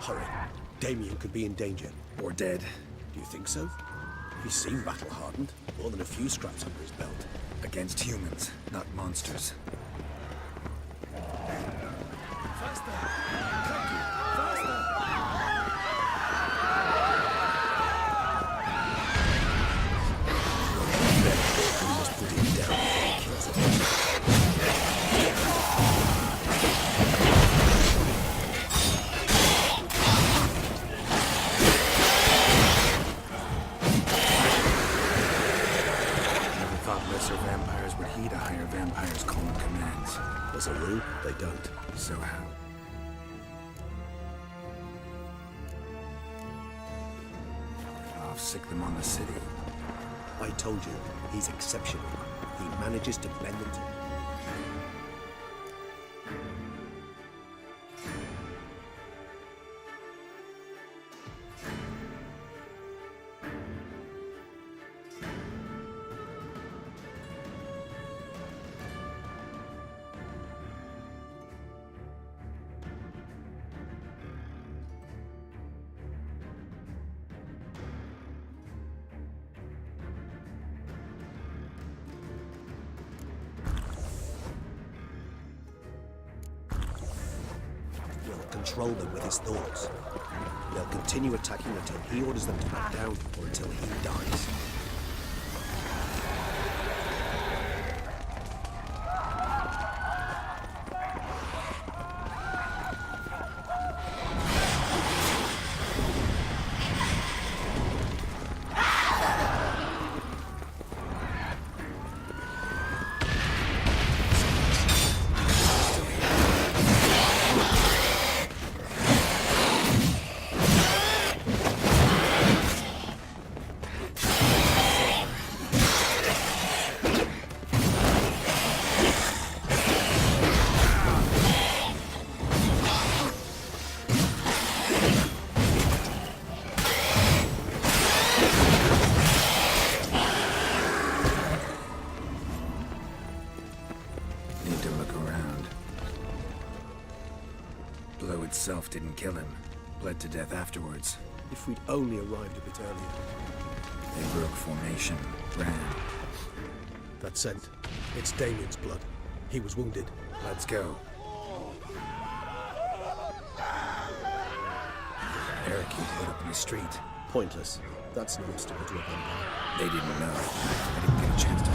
Hurry. Damien could be in danger. Or dead. Do you think so? He seemed battle-hardened. More than a few scraps under his belt. Against humans, not monsters. Faster! Faster! We must put him down before he kills him. Lesser vampires would heed a higher vampire's calling commands. As a rule, they don't. So how? I'll sick them on the city. I told you, he's exceptional. He manages to blend into... Control them with his thoughts. They'll continue attacking until he orders them to back down or until he dies. Itself didn't kill him. Bled to death afterwards. If we'd only arrived a bit earlier. They broke formation, ran. That scent. It's Damien's blood. He was wounded. Let's go. Eric, you put up in the street. Pointless. That's no obstacle to a vampire. They didn't know. I didn't get a chance to...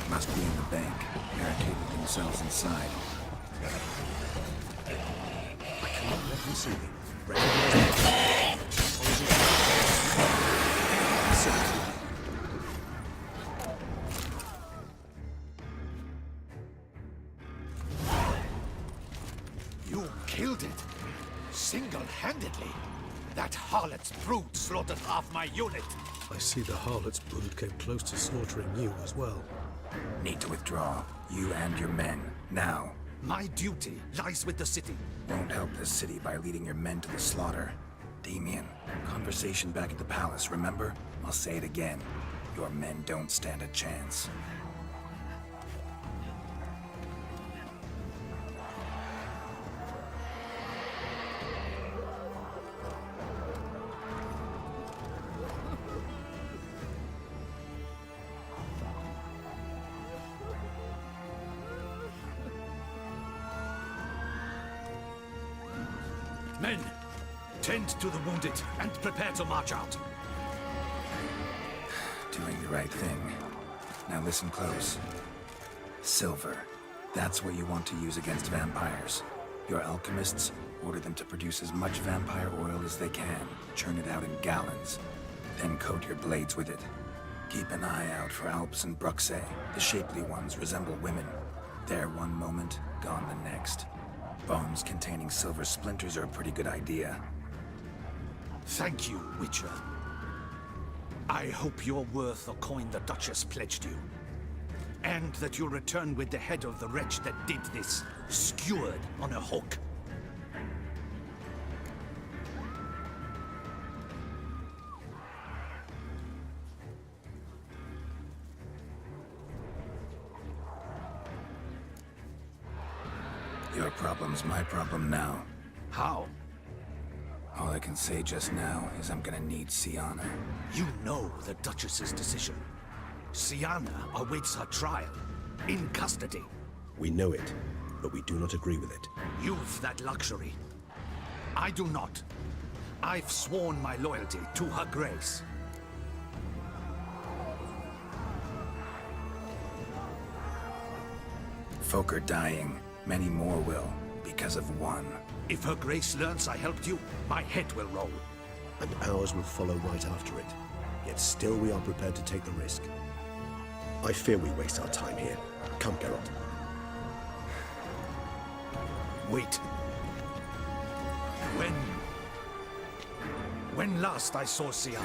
Must be in the bank, barricaded themselves inside. I cannot let them see me. killed it. Single-handedly. That harlot's brood slaughtered half my unit. I see the harlot's brood came close to slaughtering you as well. Need to withdraw. You and your men. Now. My duty lies with the city. Won't help the city by leading your men to the slaughter. Damien, conversation back at the palace, remember? I'll say it again. Your men don't stand a chance. Men, tend to the wounded and prepare to march out. Doing the right thing. Now listen close. Silver. That's what you want to use against vampires. Your alchemists order them to produce as much vampire oil as they can. Churn it out in gallons. Then coat your blades with it. Keep an eye out for Alps and Bruxae. The shapely ones resemble women. There one moment, gone the next. Bombs containing silver splinters are a pretty good idea. Thank you, Witcher. I hope you're worth the coin the Duchess pledged you. And that you'll return with the head of the wretch that did this, skewered on a hook. Your problem's my problem now. How? All I can say just now is I'm gonna need Sienna. You know the Duchess's decision. Sienna awaits her trial, in custody. We know it, but we do not agree with it. You've that luxury. I do not. I've sworn my loyalty to her grace. Folk are dying. Many more will, because of one. If her grace learns I helped you, my head will roll. And ours will follow right after it. Yet still we are prepared to take the risk. I fear we waste our time here. Come, Geralt. Wait. When last I saw Sienna,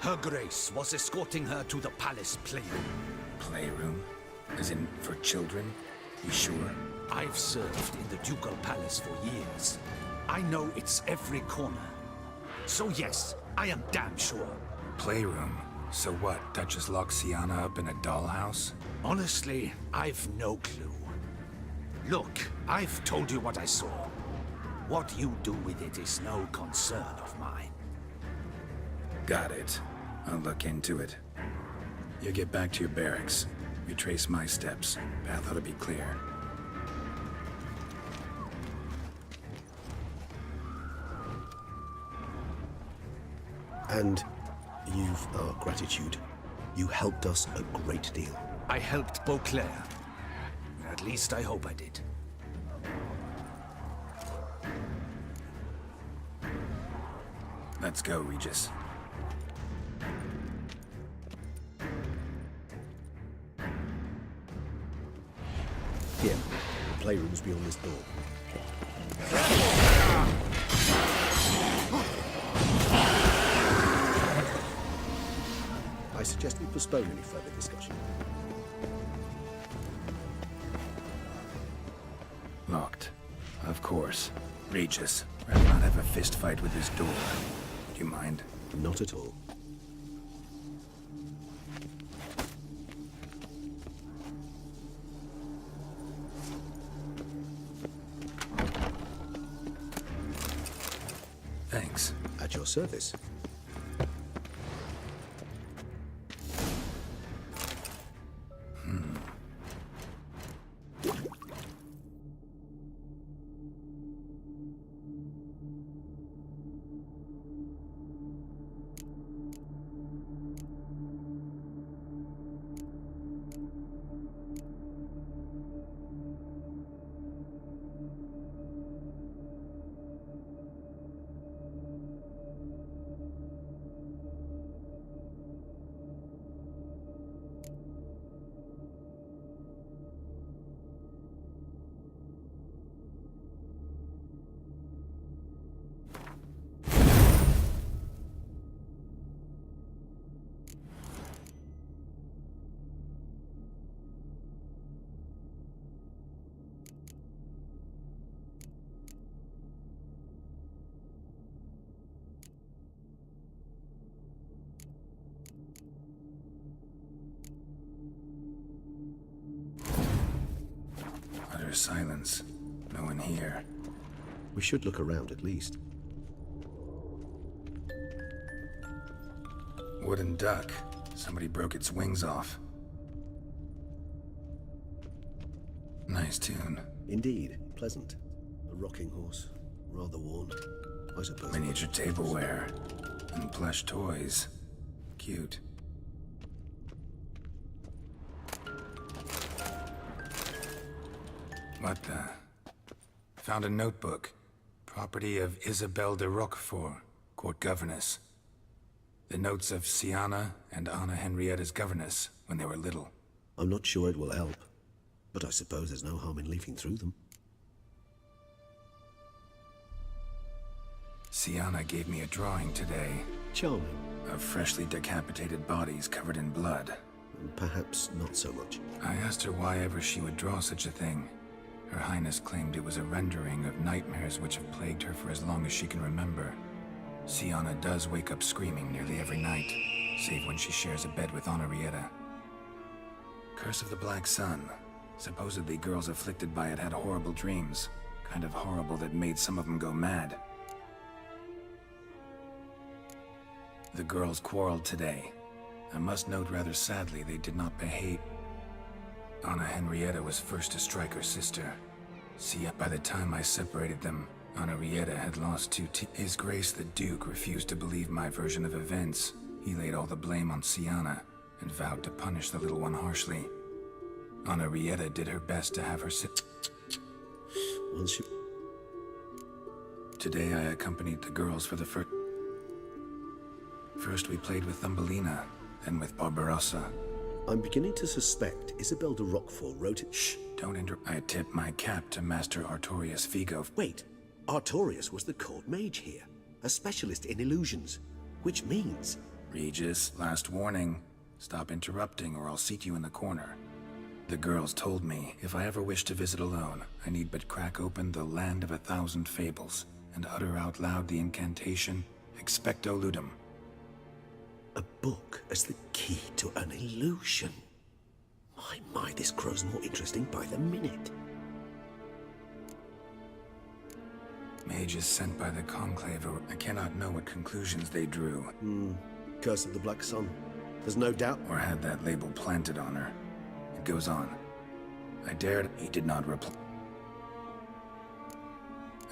her grace was escorting her to the palace playroom. Playroom? As in, for children? You sure? I've served in the ducal palace for years. I know it's every corner. So yes, I am damn sure. Playroom? So what, Duchess locked Sienna up in a dollhouse? Honestly, I've no clue. Look, I've told you what I saw. What you do with it is no concern of mine. Got it. I'll look into it. You get back to your barracks. Retrace my steps. Path ought to be clear. And you've our gratitude. You helped us a great deal. I helped Beauclair. At least I hope I did. Let's go, Regis. Here, the playroom's beyond this door. I suggest we postpone any further discussion. Locked. Of course. Regis, rather not have a fist fight with this door. Do you mind? Not at all. Thanks. At your service. silence. No one here. We should look around at least. Wooden duck. Somebody broke its wings off. Nice tune. Indeed, pleasant. A rocking horse, rather worn, I suppose. Miniature tableware. And plush toys. Cute. What the? Found a notebook. Property of Isabelle de Roquefort, court governess. The notes of Sienna and Anna Henrietta's governess when they were little. I'm not sure it will help, but I suppose there's no harm in leafing through them. Sienna gave me a drawing today Charming. of freshly decapitated bodies covered in blood. Perhaps not so much. I asked her why ever she would draw such a thing. Her Highness claimed it was a rendering of nightmares which have plagued her for as long as she can remember. Sienna does wake up screaming nearly every night, save when she shares a bed with Henrietta. Curse of the Black Sun. Supposedly girls afflicted by it had horrible dreams. Kind of horrible that made some of them go mad. The girls quarreled today. I must note rather sadly they did not behave. Anna Henrietta was first to strike her sister. See, by the time I separated them, Henrietta had lost 2 teeth. His Grace the Duke refused to believe my version of events. He laid all the blame on Sienna and vowed to punish the little one harshly. Henrietta did her best to have her Once you... Today I accompanied the girls for the first... First we played with Thumbelina, then with Barbarossa. I'm beginning to suspect Isabelle de Roquefort wrote it... Shh! Don't interrupt. I tip my cap to Master Artorius Figo. Wait, Artorius was the court mage here, a specialist in illusions, which means... Regis, last warning. Stop interrupting or I'll seat you in the corner. The girls told me if I ever wish to visit alone, I need but crack open the Land of 1,000 Fables and utter out loud the incantation, Expecto Ludum. A book as the key to an illusion. My, this grows more interesting by the minute. Mages sent by the Conclave, I cannot know what conclusions they drew. Curse of the Black Sun. There's no doubt. Or had that label planted on her. It goes on. I dared, he did not reply.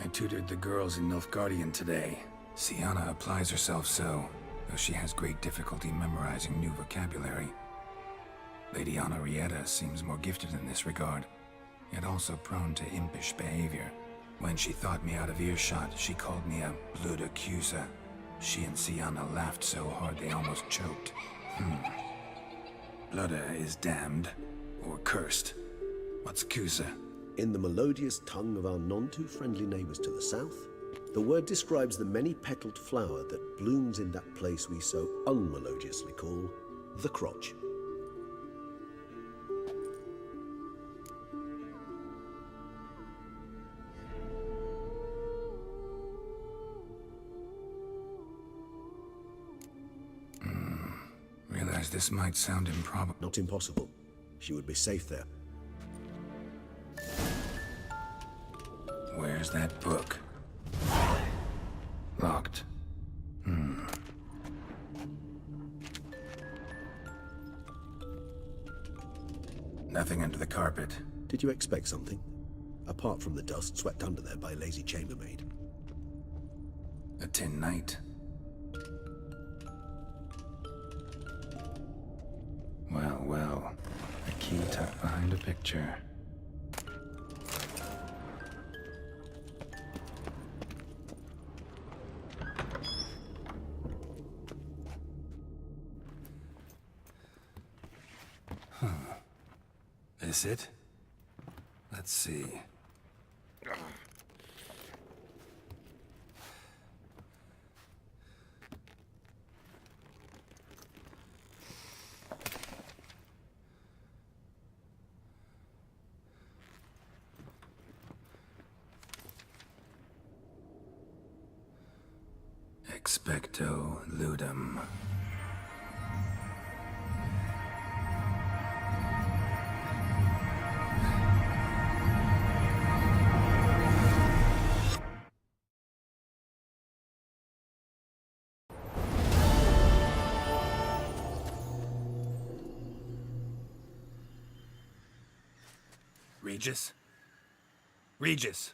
I tutored the girls in Nilfgaardian today. Sienna applies herself so, though she has great difficulty memorizing new vocabulary. Lady Henrietta seems more gifted in this regard, yet also prone to impish behavior. When she thought me out of earshot, she called me a blood accuser. She and Sienna laughed so hard they almost choked. Blooda is damned, or cursed. What's accuser? In the melodious tongue of our none-too-friendly neighbors to the south, the word describes the many-petaled flower that blooms in that place we so unmelodiously call the crotch. Realize this might sound improbable. Not impossible. She would be safe there. Where's that book? Locked. Nothing under the carpet. Did you expect something? Apart from the dust swept under there by a lazy chambermaid. A tin knight. Well. A key tucked behind a picture. This it? Let's see. Expecto Ludum. Regis? Regis!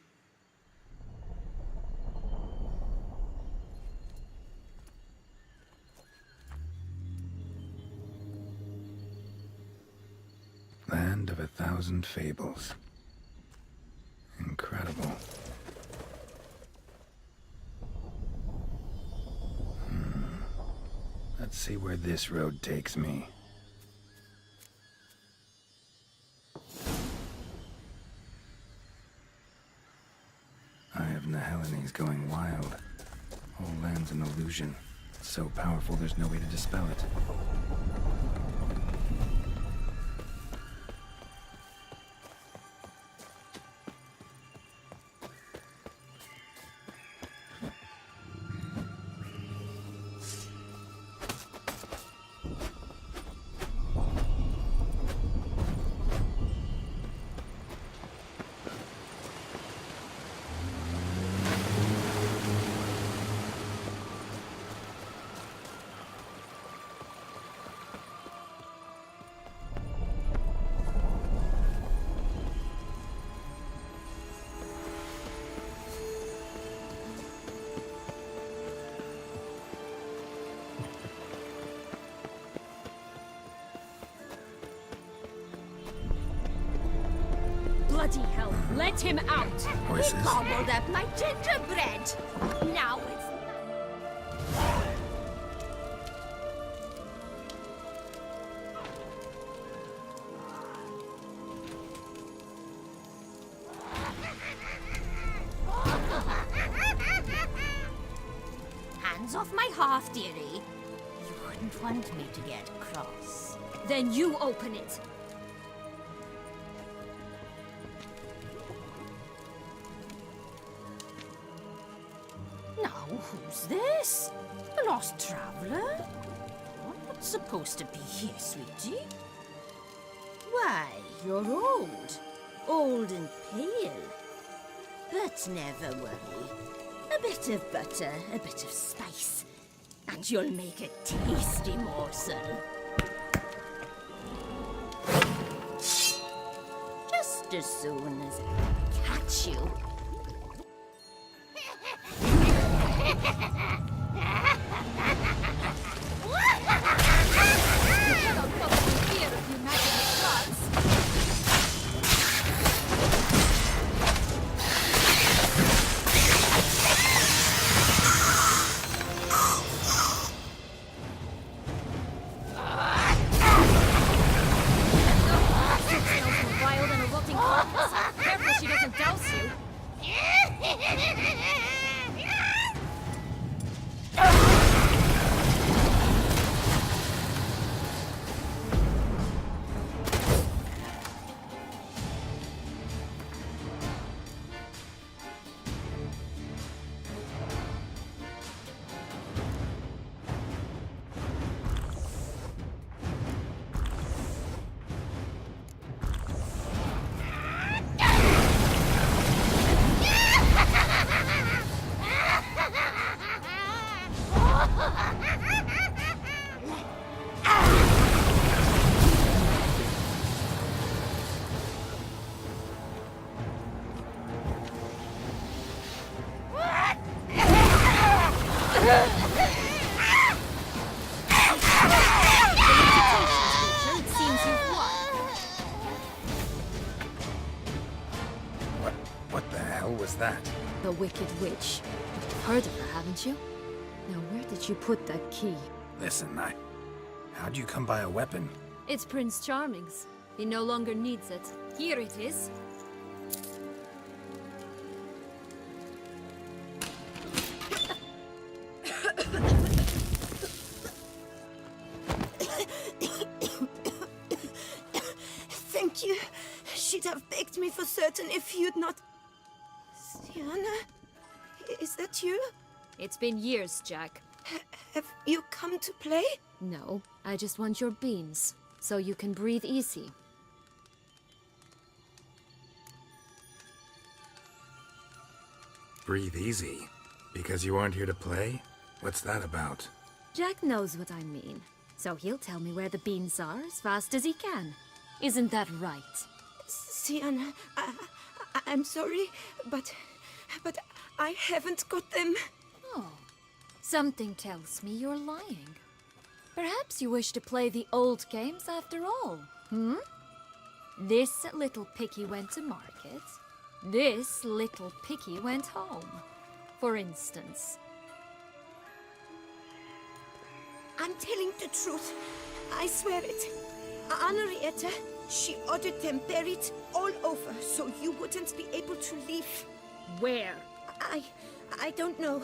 Land of 1,000 fables. Incredible. Let's see where this road takes me. Eye of Nahelenes going wild. Whole land's an illusion. So powerful there's no way to dispel it. Bloody hell, let him out! Voices. He gobbled up my gingerbread! Now it's... Hands off my hearth, dearie. You wouldn't want me to get cross. Then you open it. Now, who's this? A lost traveler? What's supposed to be here, sweetie? Why, you're old. Old and pale. But never worry. A bit of butter, a bit of spice, and you'll make a tasty morsel. Just as soon as I catch you. Careful she doesn't douse you. What the hell was that? The Wicked Witch. You've heard of her, haven't you? Now, where did you put that key? Listen, how'd you come by a weapon? It's Prince Charming's. He no longer needs it. Here it is. Thank you. She'd have begged me for certain if you'd not... Sienna? Is that you? It's been years, Jack. Have you come to play? No, I just want your beans, so you can breathe easy. Breathe easy? Because you aren't here to play? What's that about? Jack knows what I mean, so he'll tell me where the beans are as fast as he can. Isn't that right? Tiana, I'm sorry, but I haven't got them. Oh, something tells me you're lying. Perhaps you wish to play the old games after all, hmm? This little picky went to market. This little picky went home, for instance. I'm telling the truth. I swear it. Henrietta, she ordered them buried all over so you wouldn't be able to leave. Where? I don't know.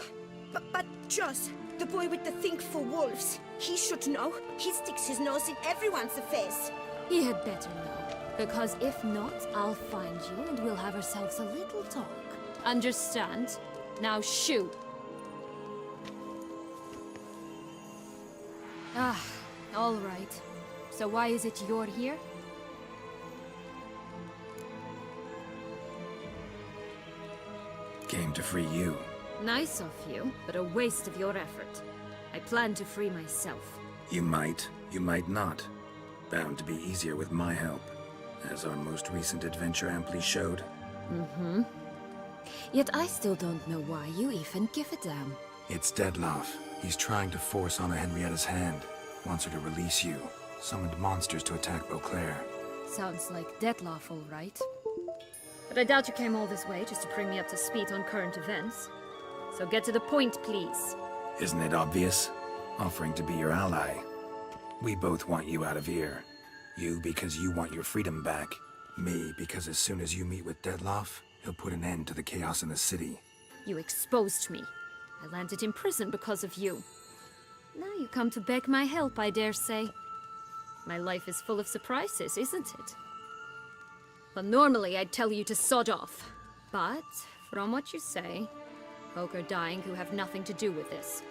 But Joss, the boy with the thing for wolves, he should know. He sticks his nose in everyone's affairs. He had better know, because if not, I'll find you and we'll have ourselves a little talk. Understand? Now shoo! Ah, all right. So why is it you're here? Came to free you. Nice of you, but a waste of your effort. I plan to free myself. You might not. Bound to be easier with my help, as our most recent adventure amply showed. Mm-hmm. Yet I still don't know why you even give a damn. It's Dettlaff. He's trying to force Anna Henrietta's hand. Wants her to release you. Summoned monsters to attack Beauclair. Sounds like Dettlaff, all right. But I doubt you came all this way just to bring me up to speed on current events. So get to the point, please. Isn't it obvious? Offering to be your ally. We both want you out of here. You because you want your freedom back. Me because as soon as you meet with Dettlaff, he'll put an end to the chaos in the city. You exposed me. I landed in prison because of you. Now you come to beg my help, I dare say. My life is full of surprises, isn't it? Well, normally I'd tell you to sod off. But, from what you say, folk are dying who have nothing to do with this.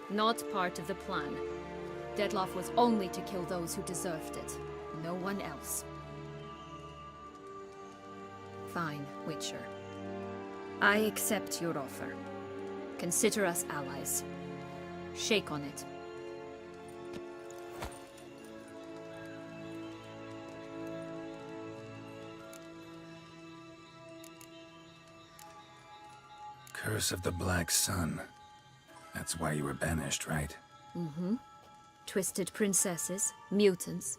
Not part of the plan. Dettlaff was only to kill those who deserved it. No one else. Fine, Witcher. I accept your offer. Consider us allies. Shake on it. Curse of the Black Sun. That's why you were banished, right? Mm-hmm. Twisted princesses, mutants.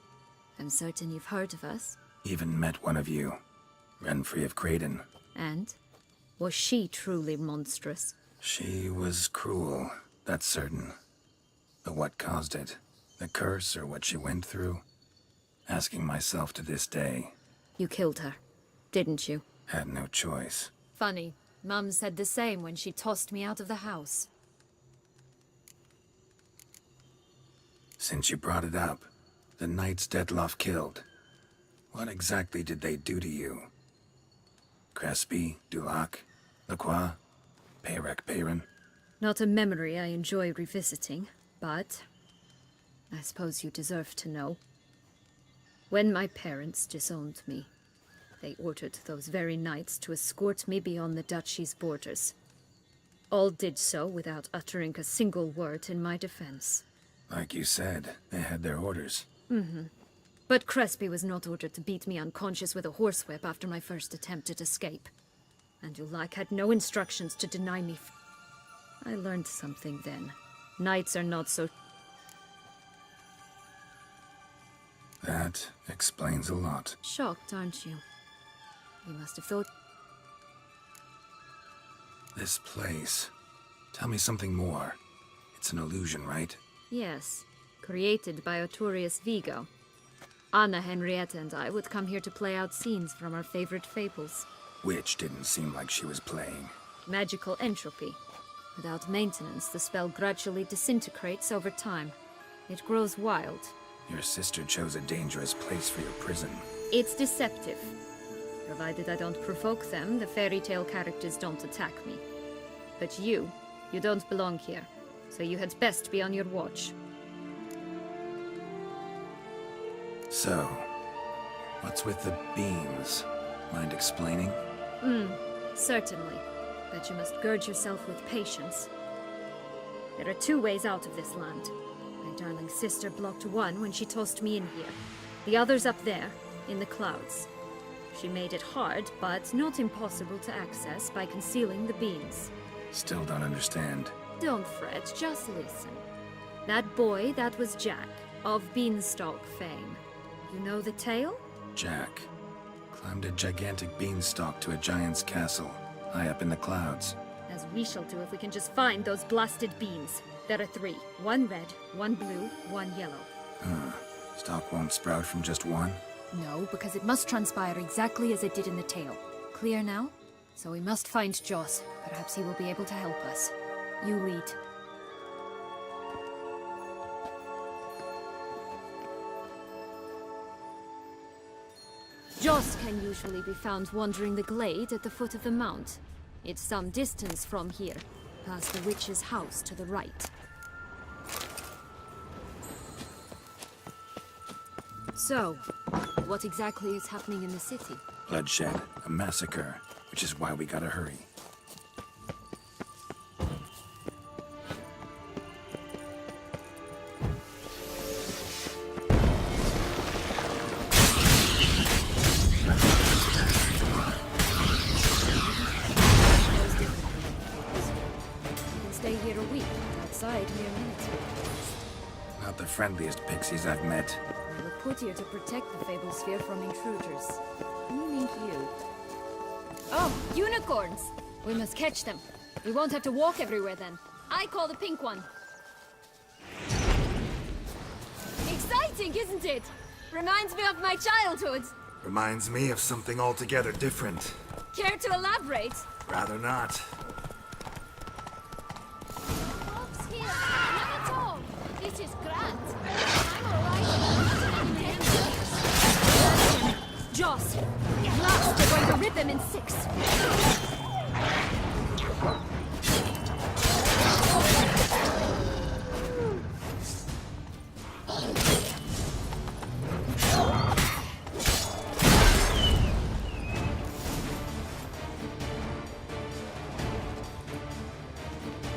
I'm certain you've heard of us. Even met one of you. Renfrey of Craden. And? Was she truly monstrous? She was cruel, that's certain. But what caused it? The curse or what she went through? Asking myself to this day. You killed her, didn't you? Had no choice. Funny. Mum said the same when she tossed me out of the house. Since you brought it up, the knights Dettlaff killed. What exactly did they do to you? Crespi, Dulac, Lacroix, Peyrac Peyran? Not a memory I enjoy revisiting, but I suppose you deserve to know. When my parents disowned me, they ordered those very knights to escort me beyond the duchy's borders. All did so without uttering a single word in my defense. Like you said, they had their orders. Mm-hmm. But Crespi was not ordered to beat me unconscious with a horsewhip after my first attempt at escape. And Dulac had no instructions to deny me. I learned something then. Knights are not so... That explains a lot. Shocked, aren't you? You must have thought... This place. Tell me something more. It's an illusion, right? Yes. Created by Arturius Vigo. Anna Henrietta and I would come here to play out scenes from our favorite fables. Which didn't seem like she was playing. Magical entropy. Without maintenance, the spell gradually disintegrates over time. It grows wild. Your sister chose a dangerous place for your prison. It's deceptive. Provided I don't provoke them, the fairy tale characters don't attack me. But you don't belong here, so you had best be on your watch. So, what's with the beams? Mind explaining? Certainly. But you must gird yourself with patience. There are two ways out of this land. My darling sister blocked one when she tossed me in here. The other's up there, in the clouds. She made it hard, but not impossible to access by concealing the beans. Still don't understand. Don't fret, just listen. That boy, that was Jack, of Beanstalk fame. You know the tale? Jack climbed a gigantic beanstalk to a giant's castle, high up in the clouds. As we shall do if we can just find those blasted beans. There are 3. 1 red, 1 blue, 1 yellow. Stalk won't sprout from just one? No, because it must transpire exactly as it did in the tale. Clear now? So we must find Joss. Perhaps he will be able to help us. You lead. Joss can usually be found wandering the glade at the foot of the mount. It's some distance from here, past the witch's house to the right. So, what exactly is happening in the city? Bloodshed, a massacre, which is why we gotta hurry. Stay here a week, outside mere minutes. Not the friendliest pixies I've met. We were put here to protect the Fable Sphere from intruders. Meaning you. Oh, unicorns! We must catch them. We won't have to walk everywhere then. I call the pink one. Exciting, isn't it? Reminds me of my childhood. Reminds me of something altogether different. Care to elaborate? Rather not. Here, not at all. This is grand. I'm alright. Joss, last we're going to rip them in 6.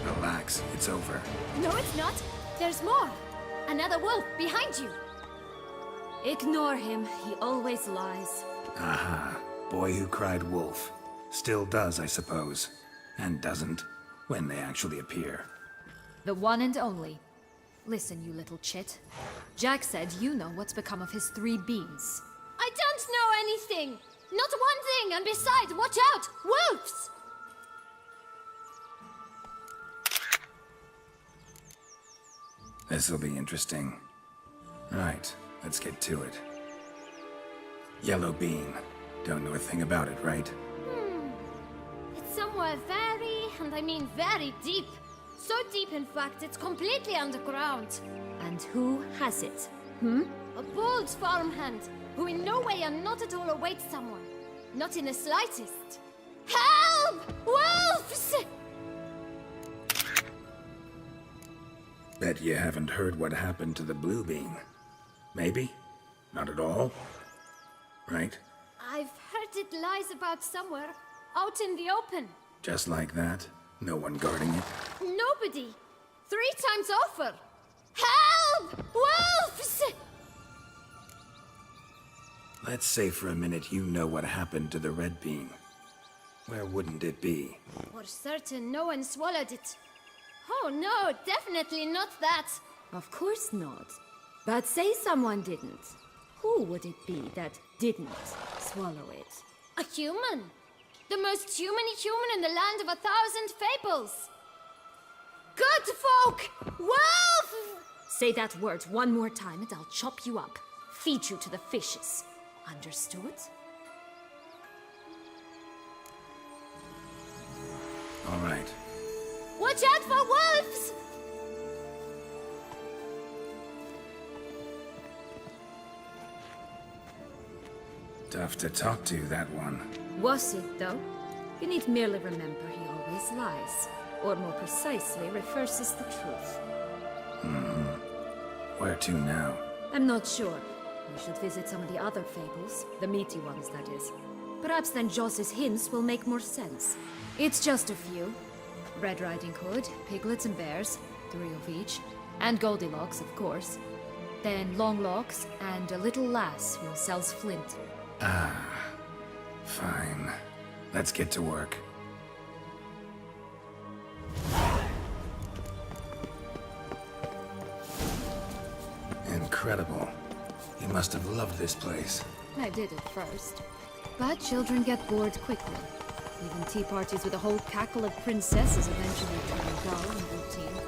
Relax, it's over. No, it's not. There's more. Another wolf behind you. Ignore him. He always lies. Aha. Boy who cried wolf. Still does, I suppose. And doesn't, when they actually appear. The one and only. Listen, you little chit. Jack said you know what's become of his 3 beans. I don't know anything. Not one thing. And besides, watch out. Wolves! This'll be interesting. Right, let's get to it. Yellow bean. Don't know a thing about it, right? It's somewhere very, and I mean very deep. So deep, in fact, it's completely underground. And who has it? A bold farmhand, who in no way and not at all awaits someone. Not in the slightest. Help! Wolves! Bet you haven't heard what happened to the blue bean. Maybe? Not at all? Right? I've heard it lies about somewhere, out in the open. Just like that? No one guarding it? Nobody. 3 times over. Help! Wolves! Let's say for a minute you know what happened to the red bean. Where wouldn't it be? For certain, no one swallowed it. Oh no, definitely not that. Of course not. But say someone didn't. Who would it be that didn't swallow it? A human. The most humany human in the land of 1,000 fables. Good folk! Wolf! Say that word one more time and I'll chop you up. Feed you to the fishes. Understood? All right. Watch out for wolves! Tough to talk to, that one. Was it, though? You need merely remember he always lies. Or more precisely, reverses the truth. Where to now? I'm not sure. We should visit some of the other fables. The meaty ones, that is. Perhaps then Joss's hints will make more sense. It's just a few. Red Riding Hood, piglets and bears, 3 of each. And Goldilocks, of course. Then Longlocks, and a little lass who sells flint. Fine. Let's get to work. Incredible. You must have loved this place. I did at first. But children get bored quickly. Even tea parties with a whole cackle of princesses eventually turn dull and routine.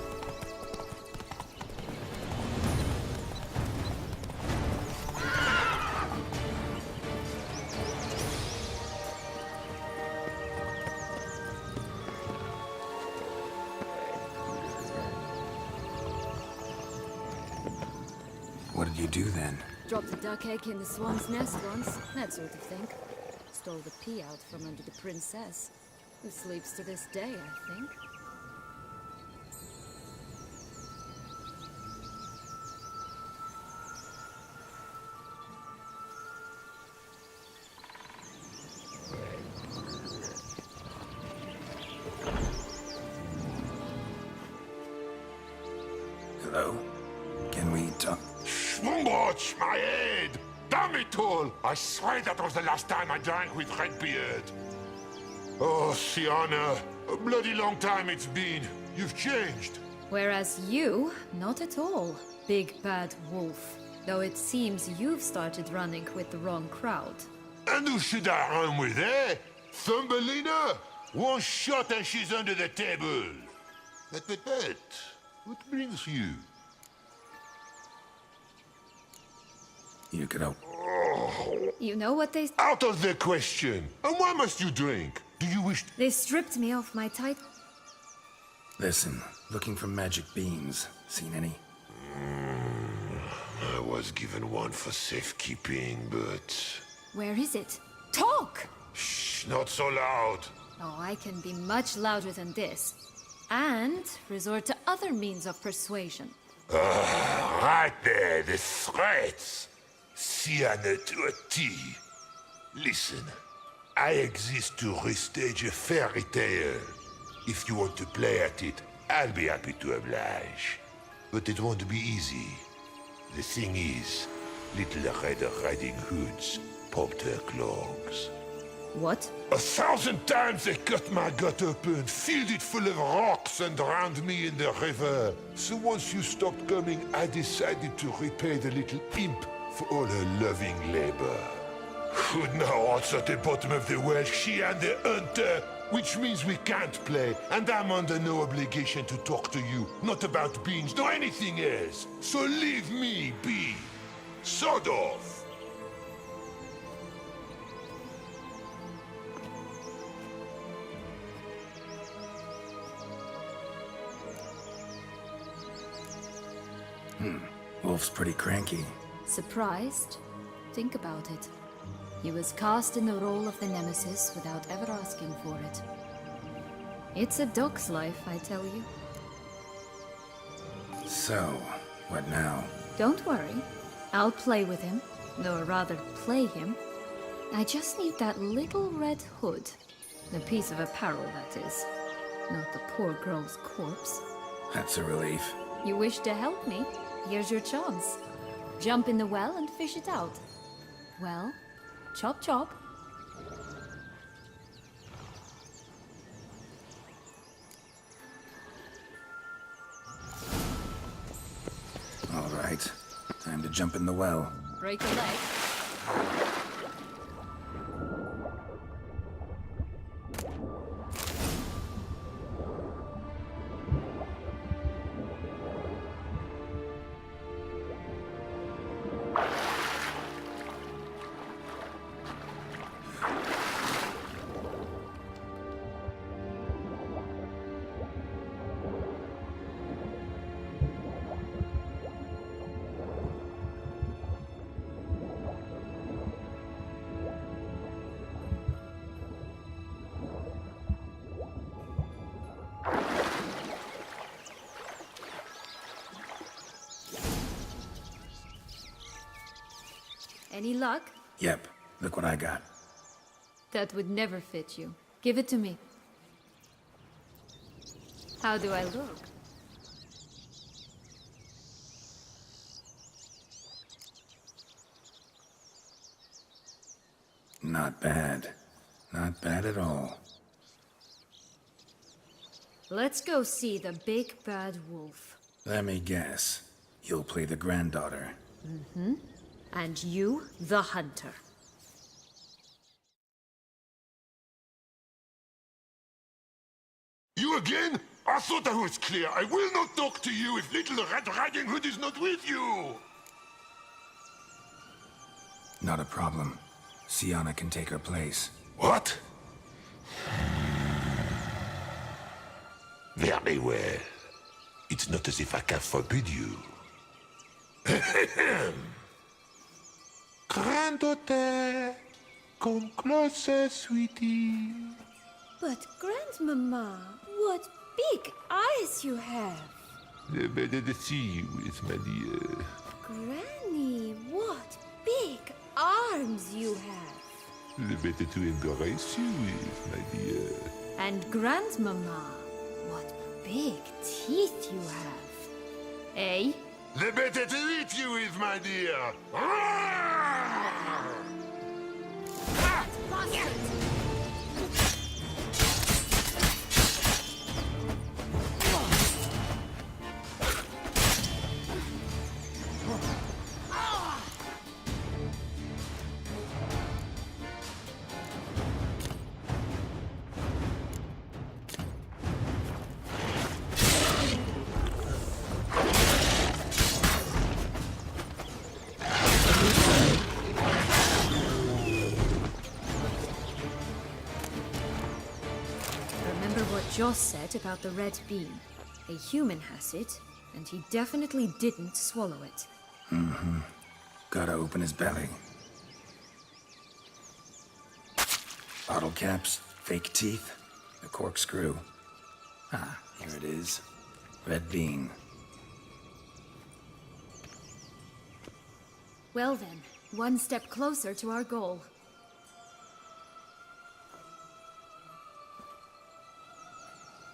What did you do then? Dropped a duck egg in the swan's nest once, that sort of thing. Stole the pea out from under the princess, who sleeps to this day, I think. Hello? Can we talk? Schwumbotsch, my head! Damn it all! I swear that was the last time I drank with Redbeard. Oh, Sienna, a bloody long time it's been. You've changed. Whereas you, not at all, big bad wolf. Though it seems you've started running with the wrong crowd. And who should I run with, eh? Thumbelina? One shot and she's under the table. But, what brings you? You could help. You know what they... Out of the question. And why must you drink? Do you wish... They stripped me off my tight... Listen, looking for magic beans. Seen any? I was given one for safekeeping, but... Where is it? Talk! Shh, not so loud. Oh, I can be much louder than this. And resort to other means of persuasion. Right there, the threats. Sienna to a T. Listen, I exist to restage a fairy tale. If you want to play at it, I'll be happy to oblige. But it won't be easy. The thing is, Little Red Riding Hoods popped her clogs. What? 1,000 times they cut my gut open, filled it full of rocks and drowned me in the river. So once you stopped coming, I decided to repay the little imp for all her loving labor. Who'd know what's at the bottom of the well? She and the hunter, which means we can't play, and I'm under no obligation to talk to you, not about beans, nor anything else. So leave me be. Sod off. Wolf's pretty cranky. Surprised? Think about it. He was cast in the role of the Nemesis without ever asking for it. It's a dog's life, I tell you. So, what now? Don't worry. I'll play with him. Or rather, play him. I just need that little red hood. The piece of apparel, that is. Not the poor girl's corpse. That's a relief. You wish to help me? Here's your chance. Jump in the well and fish it out. Well, chop chop. All right. Time to jump in the well. Break a leg. Any luck? Yep. Look what I got. That would never fit you. Give it to me. How do I look? Not bad. Not bad at all. Let's go see the big bad wolf. Let me guess. You'll play the granddaughter. And you, the hunter. You again? I thought I was clear. I will not talk to you if little Red Riding Hood is not with you. Not a problem. Sienna can take her place. What? Very well. It's not as if I can forbid you. Granddaughter, come closer, sweetie. But Grandmama, what big eyes you have. The better to see you is, my dear. Granny, what big arms you have. The better to embrace you is, my dear. And Grandmama, what big teeth you have. Eh? The better to eat you is, my dear. Remember what Joss said about the red bean. A human has it, and he definitely didn't swallow it. Gotta open his belly. Bottle caps, fake teeth, a corkscrew. Ah, here it is. Red bean. Well then, one step closer to our goal.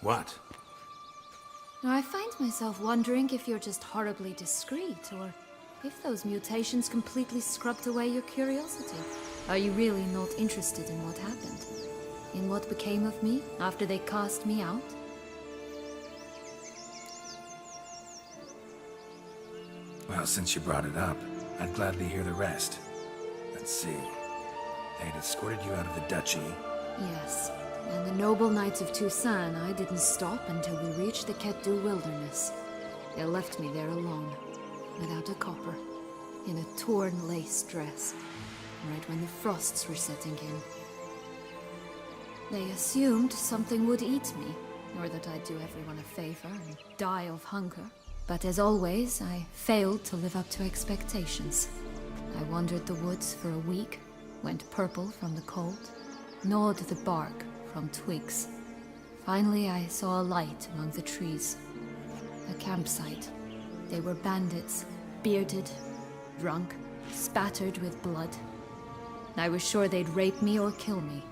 What? I find myself wondering if you're just horribly discreet, or if those mutations completely scrubbed away your curiosity. Are you really not interested in what happened? In what became of me after they cast me out? Well, since you brought it up, I'd gladly hear the rest. Let's see. They had escorted you out of the duchy. Yes, and the noble knights of Toussaint, I didn't stop until we reached the Ketdu wilderness. They left me there alone, without a copper, in a torn lace dress, right when the frosts were setting in. They assumed something would eat me, or that I'd do everyone a favor and die of hunger. But as always, I failed to live up to expectations. I wandered the woods for a week, went purple from the cold, gnawed the bark from twigs. Finally, I saw a light among the trees. A campsite. They were bandits, bearded, drunk, spattered with blood. I was sure they'd rape me or kill me,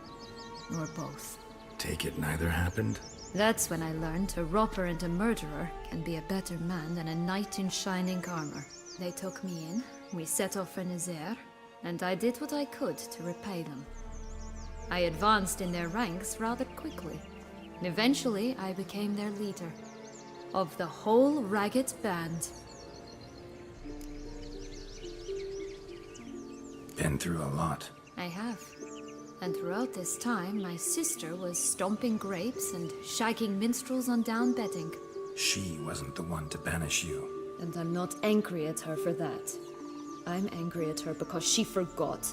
or both. Take it neither happened? That's when I learned a robber and a murderer can be a better man than a knight in shining armor. They took me in, we set off for Nazaire, and I did what I could to repay them. I advanced in their ranks rather quickly. Eventually, I became their leader. Of the whole ragged band. Been through a lot. I have. And throughout this time, my sister was stomping grapes and shagging minstrels on down bedding. She wasn't the one to banish you. And I'm not angry at her for that. I'm angry at her because she forgot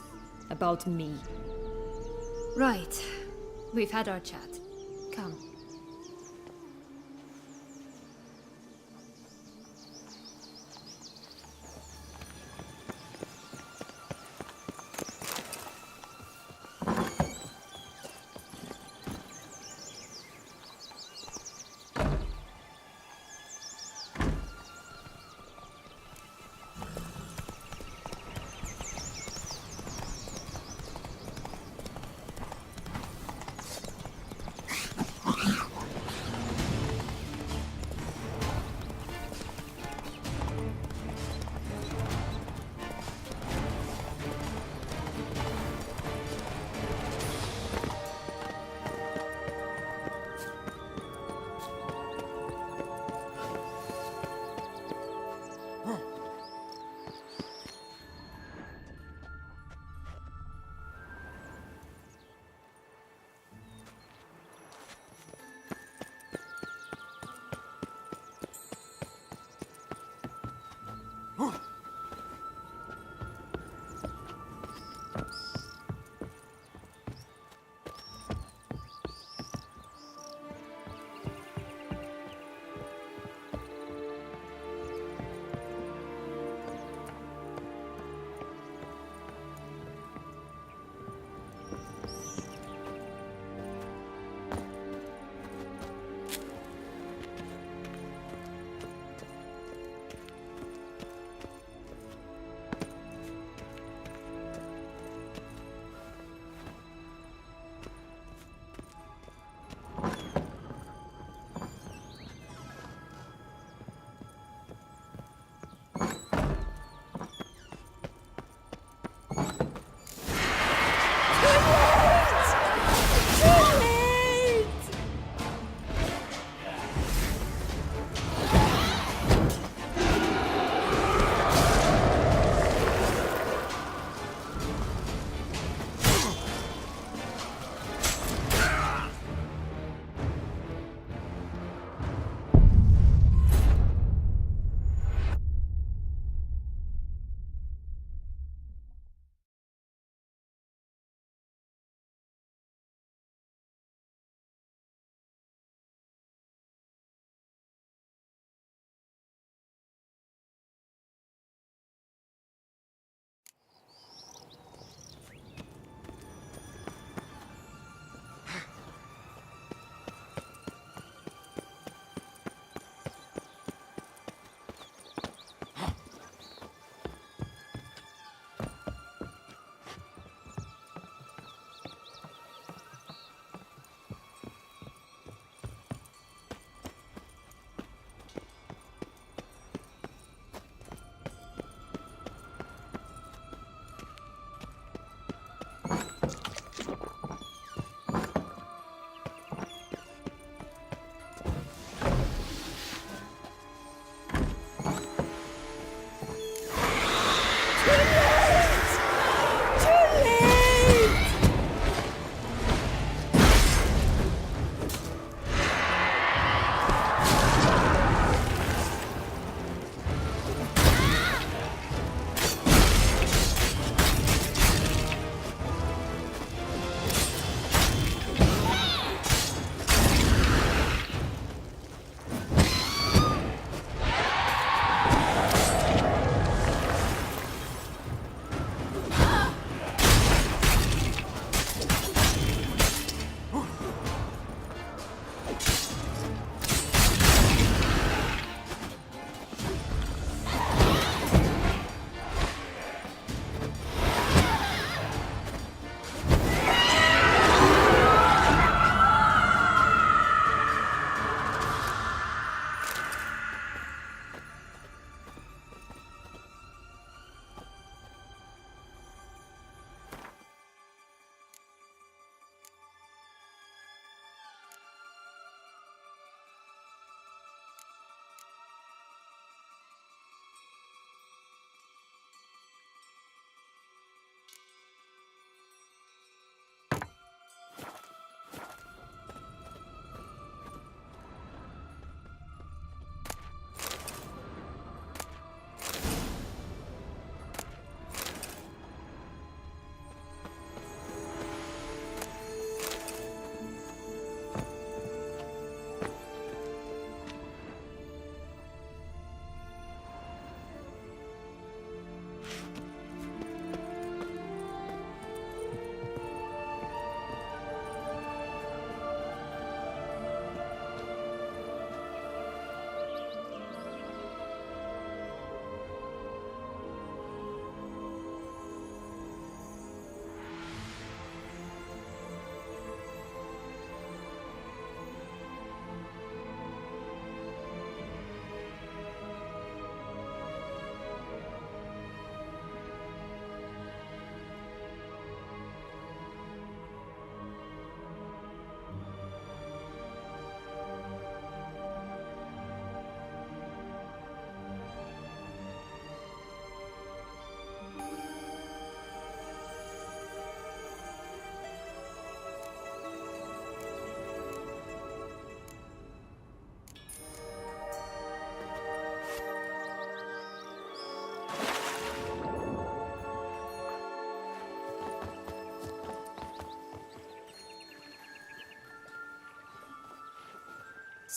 about me. Right. We've had our chat. Come.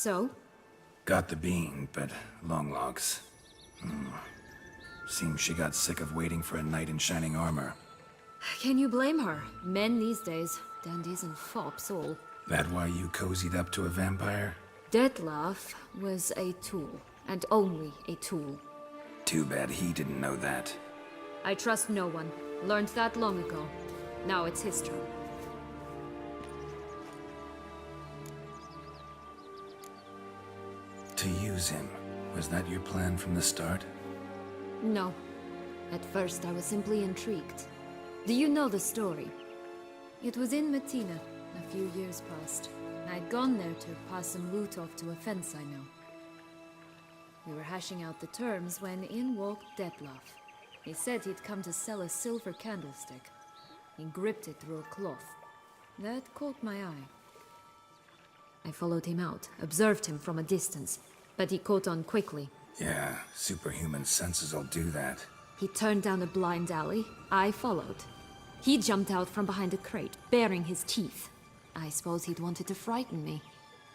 So? Got the bean, but long logs. Seems she got sick of waiting for a knight in shining armor. Can you blame her? Men these days, dandies and fops all. That why you cozied up to a vampire? Detlef was a tool, and only a tool. Too bad he didn't know that. I trust no one. Learned that long ago. Now it's his turn. To use him, was that your plan from the start? No. At first I was simply intrigued. Do you know the story? It was in Metina, a few years past. I'd gone there to pass some loot off to a fence I know. We were hashing out the terms when in walked Detlef. He said he'd come to sell a silver candlestick. He gripped it through a cloth. That caught my eye. I followed him out, observed him from a distance, but he caught on quickly. Yeah, superhuman senses will do that. He turned down a blind alley. I followed. He jumped out from behind a crate, baring his teeth. I suppose he'd wanted to frighten me.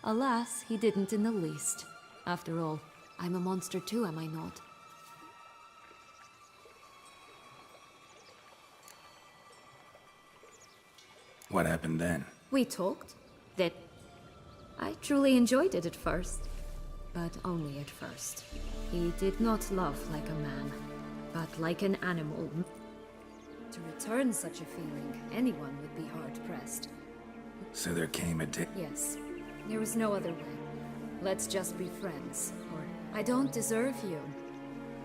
Alas, he didn't in the least. After all, I'm a monster too, am I not? What happened then? We talked. That I truly enjoyed it at first. But only at first. He did not love like a man, but like an animal. To return such a feeling, anyone would be hard-pressed. So there came a day. Yes, there was no other way. Let's just be friends, or I don't deserve you.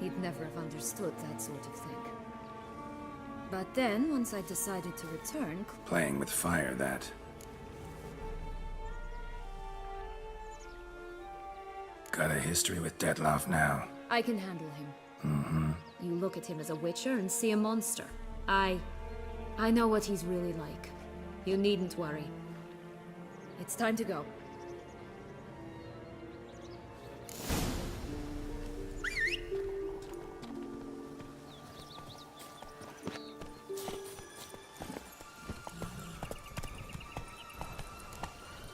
He'd never have understood that sort of thing. But then, once I decided to return... Playing with fire, that. Got a history with Detlef now. I can handle him. You look at him as a witcher and see a monster. I know what he's really like. You needn't worry. It's time to go.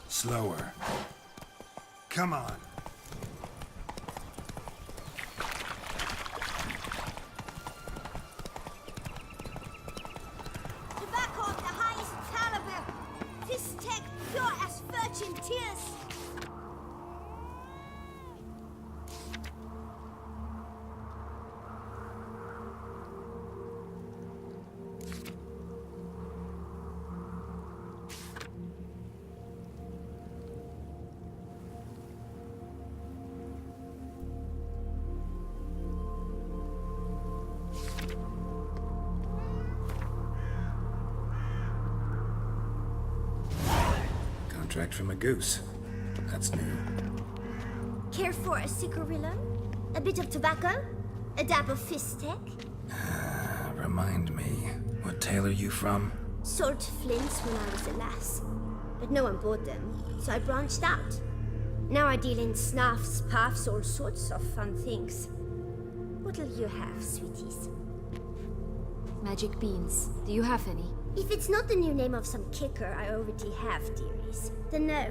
Slower. Come on. Tobacco of the highest caliber. This tech pure as virgin tears. Contract from a goose. That's new. Care for a cigarillo? A bit of tobacco? A dab of fist tech? Remind me, what tale are you from? Sold flints when I was a lass. But no one bought them, so I branched out. Now I deal in snuffs, puffs, all sorts of fun things. What'll you have, sweeties? Magic beans. Do you have any? If it's not the new name of some kicker I already have, dearies, then no.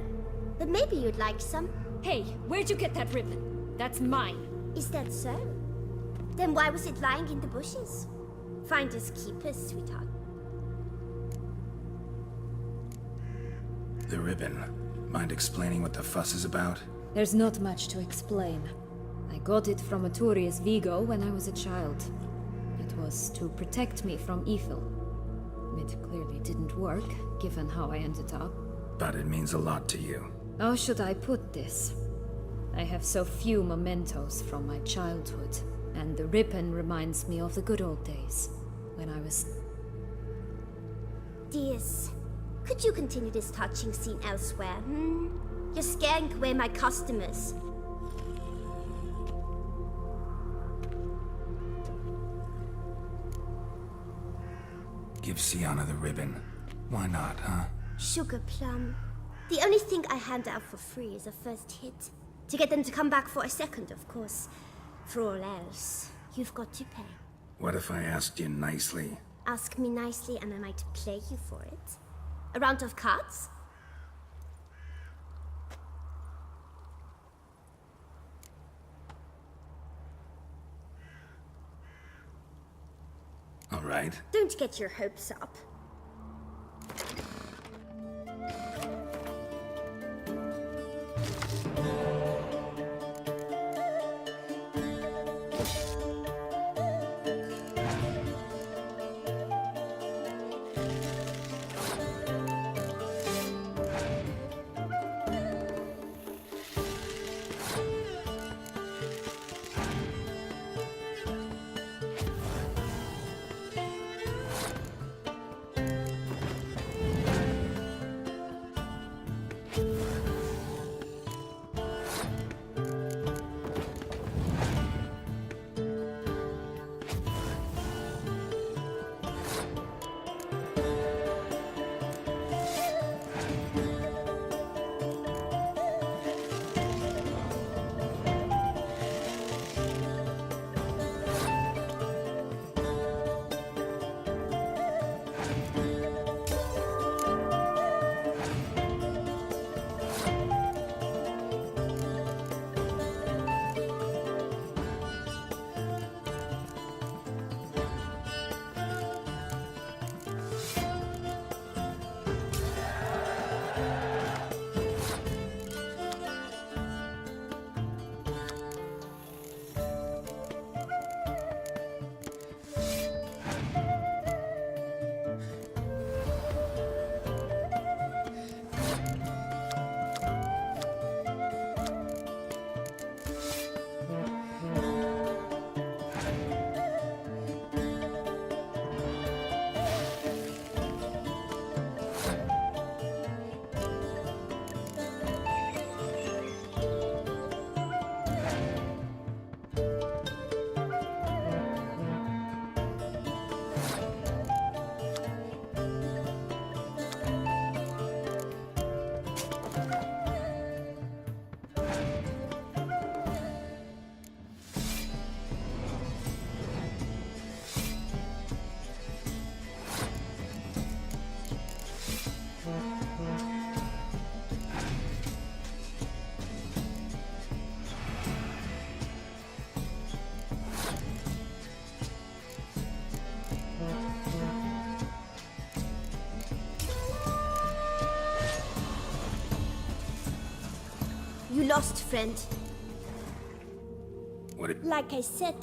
But maybe you'd like some. Hey, where'd you get that ribbon? That's mine. Is that so? Then why was it lying in the bushes? Finders keepers, sweetheart. The ribbon. Mind explaining what the fuss is about? There's not much to explain. I got it from Aturius Vigo when I was a child. It was to protect me from evil. It clearly didn't work, given how I ended up. But it means a lot to you. How should I put this? I have so few mementos from my childhood, and the ribbon reminds me of the good old days, when I was... Dears, could you continue this touching scene elsewhere, You're scaring away my customers. Give Sienna the ribbon. Why not, huh? Sugar plum. The only thing I hand out for free is a first hit. To get them to come back for a second, of course. For all else, you've got to pay. What if I asked you nicely? Ask me nicely and I might play you for it. A round of cards? right. Don't get your hopes up. You lost, friend. What it... Like I said.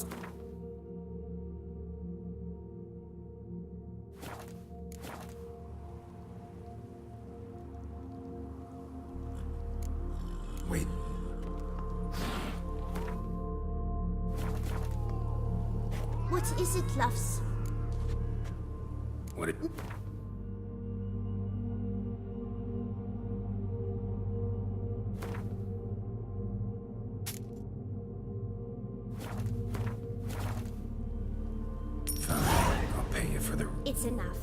Wait. What is it, loves? What it... It's enough.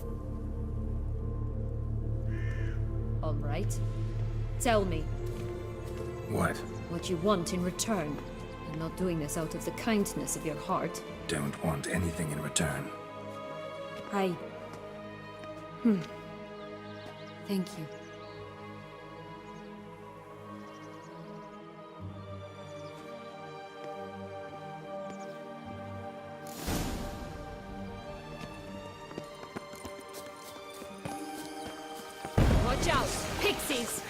All right. Tell me. What? What you want in return. I'm not doing this out of the kindness of your heart. Don't want anything in return. Thank you. Watch out! Pixies!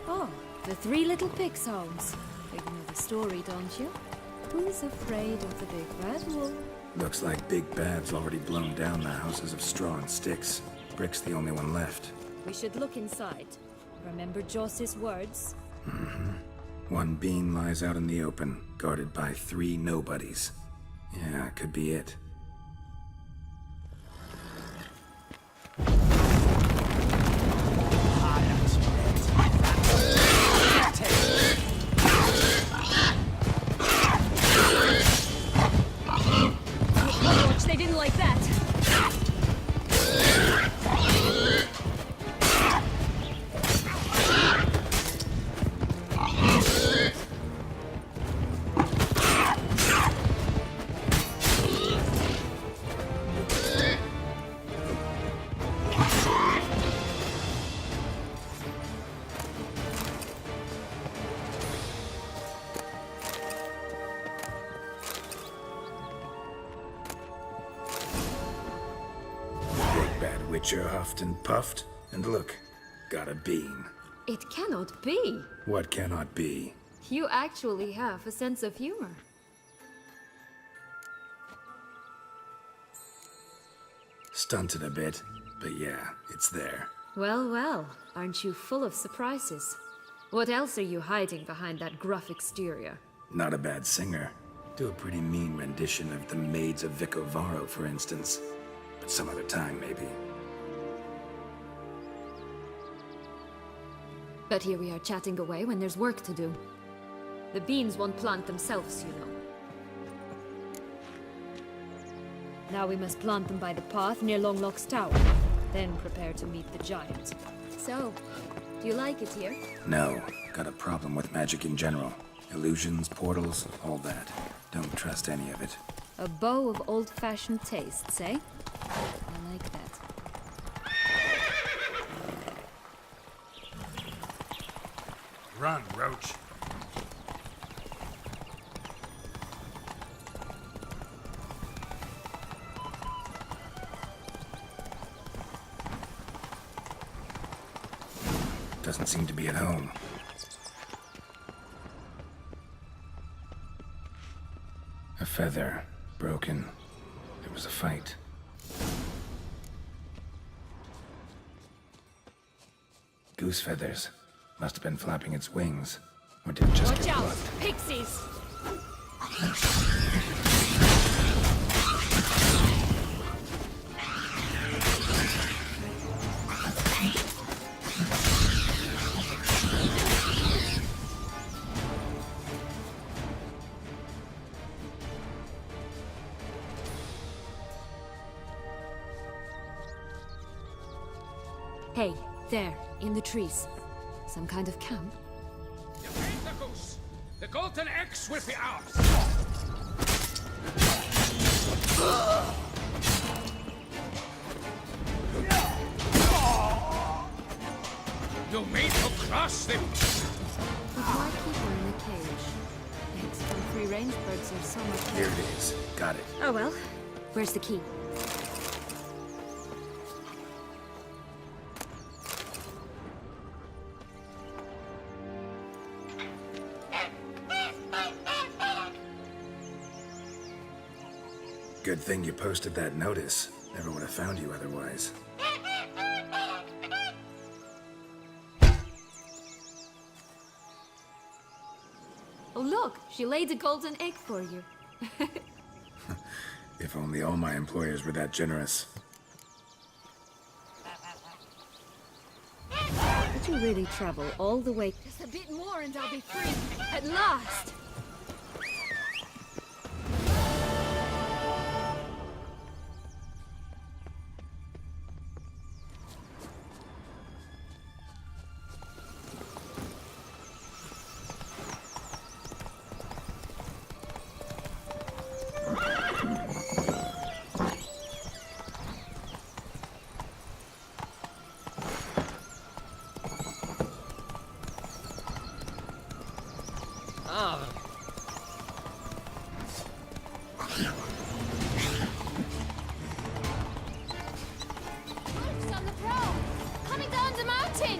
Oh, the three little pix homes. You know the story, don't you? Who's afraid of the big bad wolf? Looks like Big Bad's already blown down the houses of straw and sticks. Brick's the only one left. We should look inside. Remember Joss's words? One bean lies out in the open, guarded by 3 nobodies. Yeah, could be it. They didn't like that. Teacher huffed and puffed, and look, got a bean. It cannot be. What cannot be? You actually have a sense of humor. Stunted a bit, but yeah, it's there. Well, well, aren't you full of surprises? What else are you hiding behind that gruff exterior? Not a bad singer. Do a pretty mean rendition of The Maids of Vicovaro, for instance. But some other time, maybe. But here we are chatting away when there's work to do. The beans won't plant themselves, you know. Now we must plant them by the path near Longlock's tower. Then prepare to meet the giant. So, do you like it here? No, got a problem with magic in general. Illusions, portals, all that. Don't trust any of it. A bow of old-fashioned tastes, eh? I like that. Run, Roach. Doesn't seem to be at home. A feather, broken. There was a fight. Goose feathers. Must have been flapping its wings. Or did it just Watch get out! plucked? Pixies! Hey, there, in the trees. Some kind of camp? Defend the goose! The golden X will be ours! You made to cross them! But why keep her in a cage? Eggs from free-range birds are so much Here better. it is. Got it. Oh well. Where's the key? Good thing you posted that notice. Never would have found you otherwise. Oh look, she laid a golden egg for you. If only all my employers were that generous. Did you really travel all the way? Just a bit more and I'll be free. At last! On the prow! Coming down the mountain!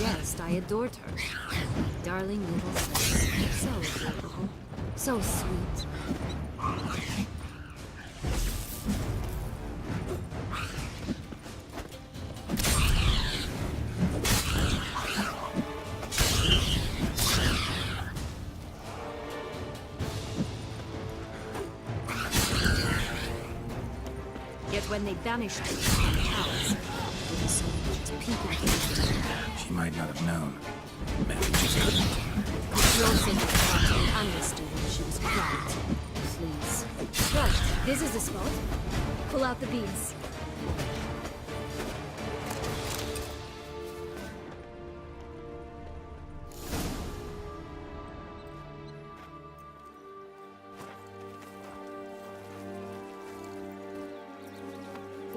Yes, I adored her. Darling little sis. So adorable. So sweet. Yet when they banished her from the house, it was so much as peeping. She might not have known. Maybe just couldn't. She also had an amnesty when she was crowned. Please. Right, this is the spot. Pull out the beans.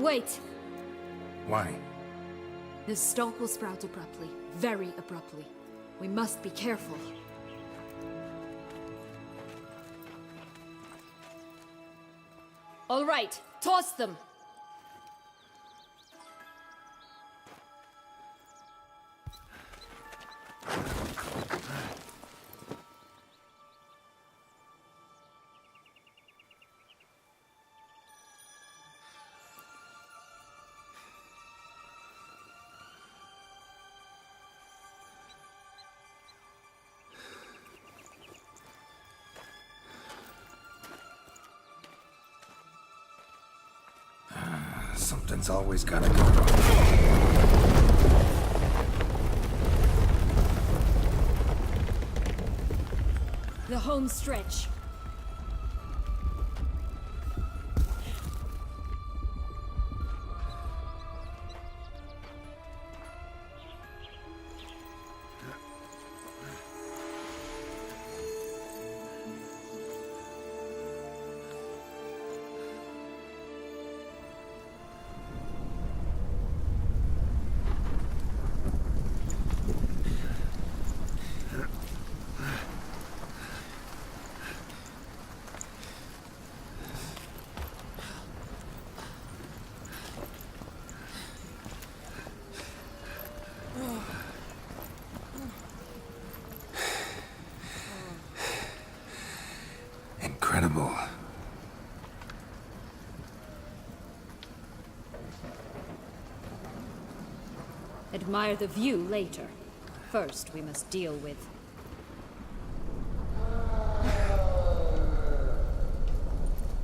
Wait! Why? The stalk will sprout abruptly. Very abruptly. We must be careful. All right, toss them! Something's always gotta go wrong. The home stretch. Incredible. Admire the view later. First, we must deal with...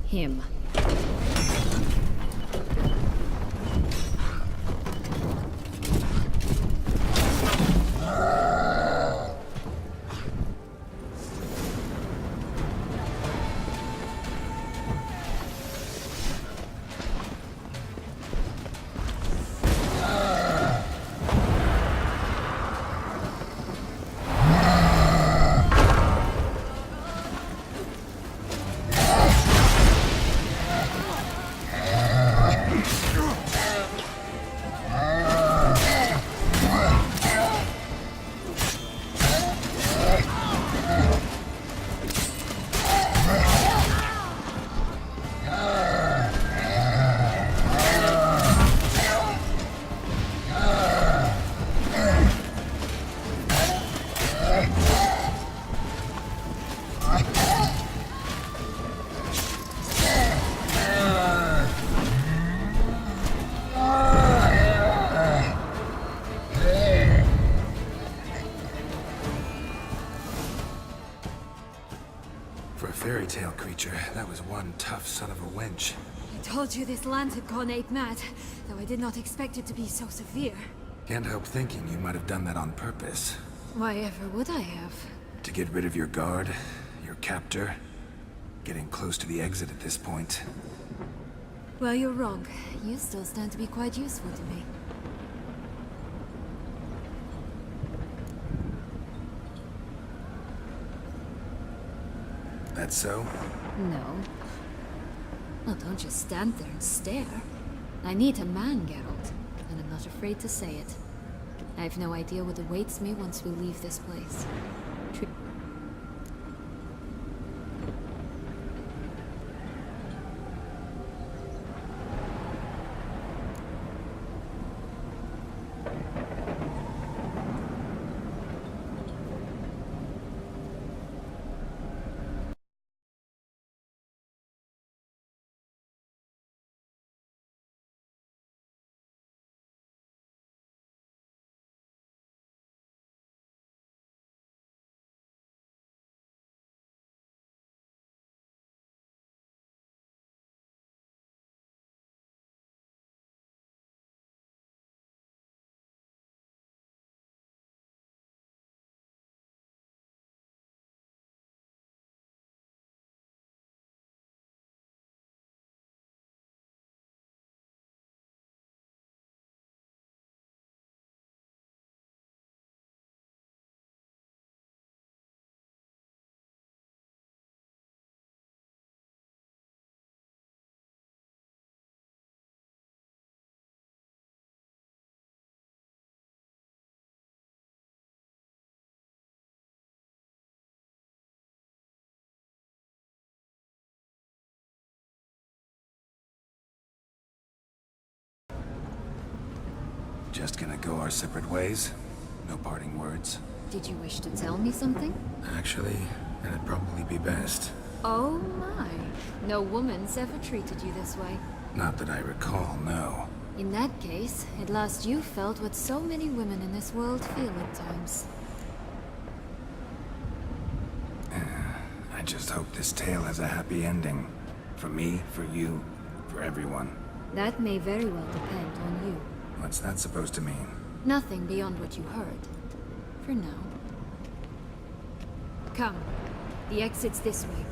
him. For a fairy tale creature, that was one tough son of a wench. I told you this land had gone ape mad, though I did not expect it to be so severe. Can't help thinking you might have done that on purpose. Why ever would I have? To get rid of your guard, your captor. Getting close to the exit at this point. Well, you're wrong. You still stand to be quite useful to me. That so? No. Well, don't just stand there and stare. I need a man, Geralt, and I'm not afraid to say it. I have no idea what awaits me once we leave this place. Just gonna go our separate ways? No parting words? Did you wish to tell me something? Actually, that'd probably be best. Oh my. No woman's ever treated you this way. Not that I recall, no. In that case, at last you felt what so many women in this world feel at times. I just hope this tale has a happy ending. For me, for you, for everyone. That may very well depend on you. What's that supposed to mean? Nothing beyond what you heard. For now. Come. The exit's this way.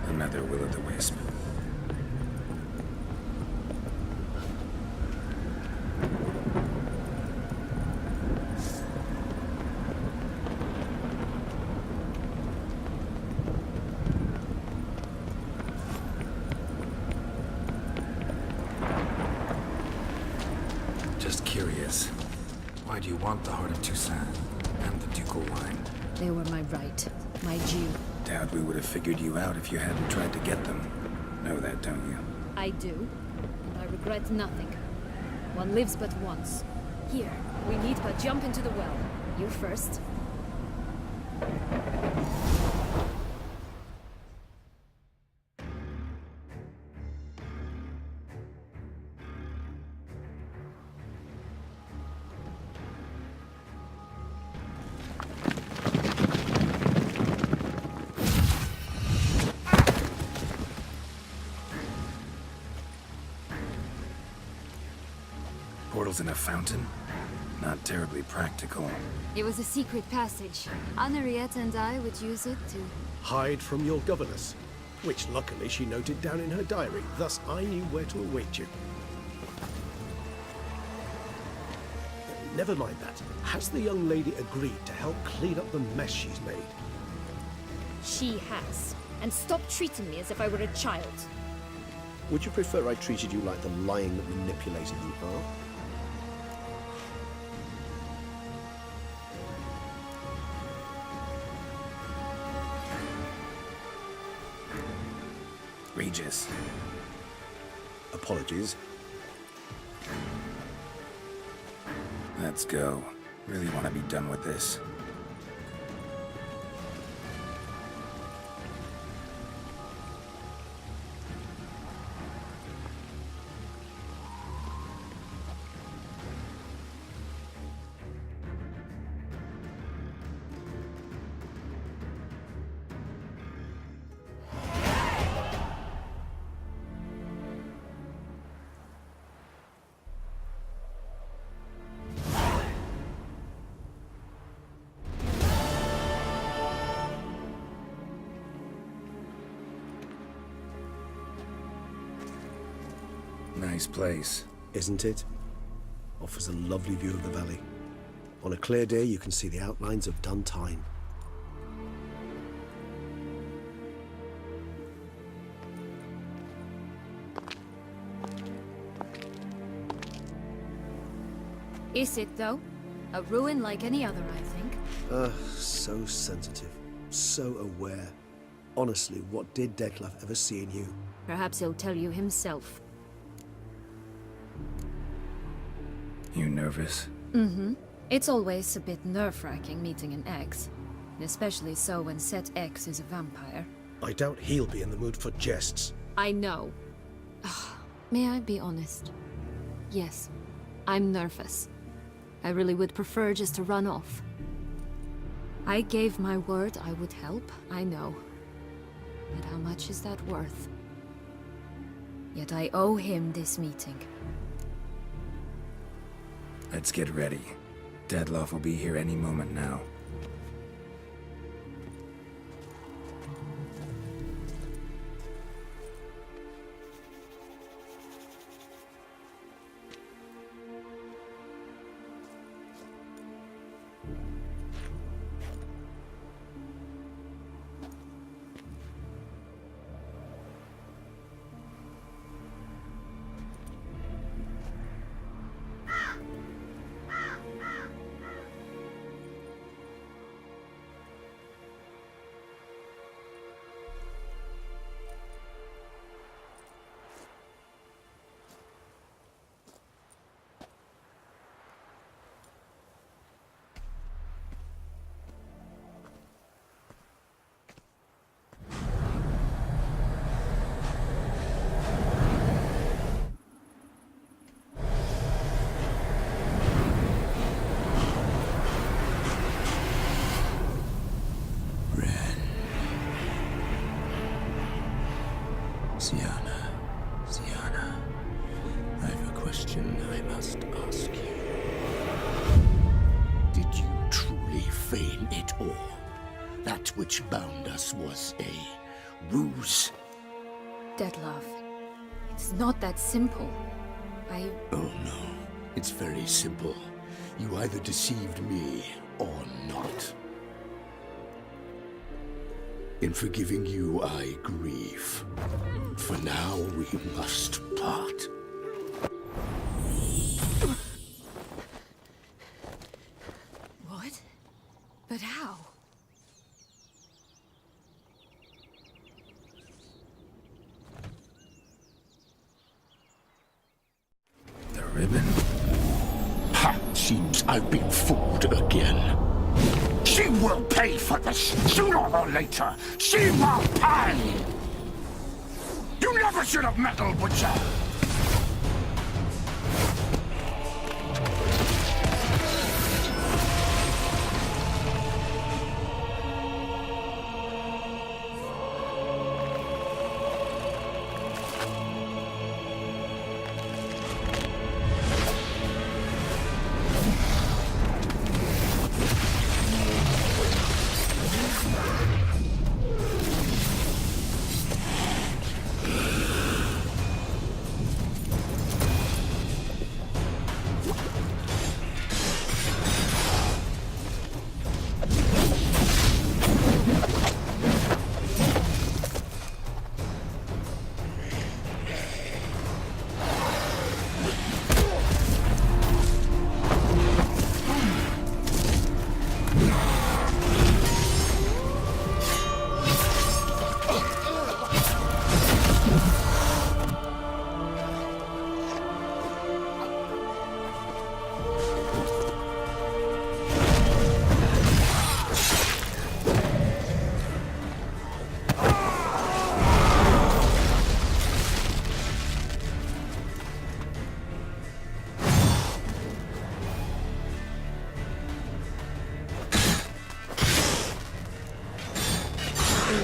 Another will-o'-the-wisp. Just curious. Why do you want the Heart of Toussaint and the ducal wine? They were my right. My due. Doubt we would have figured you out if you hadn't tried to get them. Know that, don't you? I do. And I regret nothing. One lives but once. Here, we need but jump into the well. You first. Portals in a fountain? Not terribly practical. It was a secret passage. Henriette and I would use it to... Hide from your governess, which luckily she noted down in her diary. Thus, I knew where to await you. Never mind that. Has the young lady agreed to help clean up the mess she's made? She has. And stop treating me as if I were a child. Would you prefer I treated you like the lying, manipulated you are? Regis. Apologies. Let's go. Really want to be done with this. Nice place. Isn't it? Offers a lovely view of the valley. On a clear day, you can see the outlines of Duntine. Is it, though? A ruin like any other, I think. So sensitive. So aware. Honestly, what did Detlef ever see in you? Perhaps he'll tell you himself. You nervous? Mm-hmm. It's always a bit nerve-wracking meeting an ex. Especially so when said ex is a vampire. I doubt he'll be in the mood for jests. I know. May I be honest? Yes, I'm nervous. I really would prefer just to run off. I gave my word I would help, I know. But how much is that worth? Yet I owe him this meeting. Let's get ready. Detlef will be here any moment now. Sienna, I have a question I must ask you. Did you truly feign it all? That which bound us was a ruse? Detlef, it's not that simple. Oh no, it's very simple. You either deceived me or not. In forgiving you, I grieve. For now, we must part. What? But how? The ribbon? Ha! Seems I've been fooled again. She will pay for this, sooner or later. She will pay! You never should have meddled with her!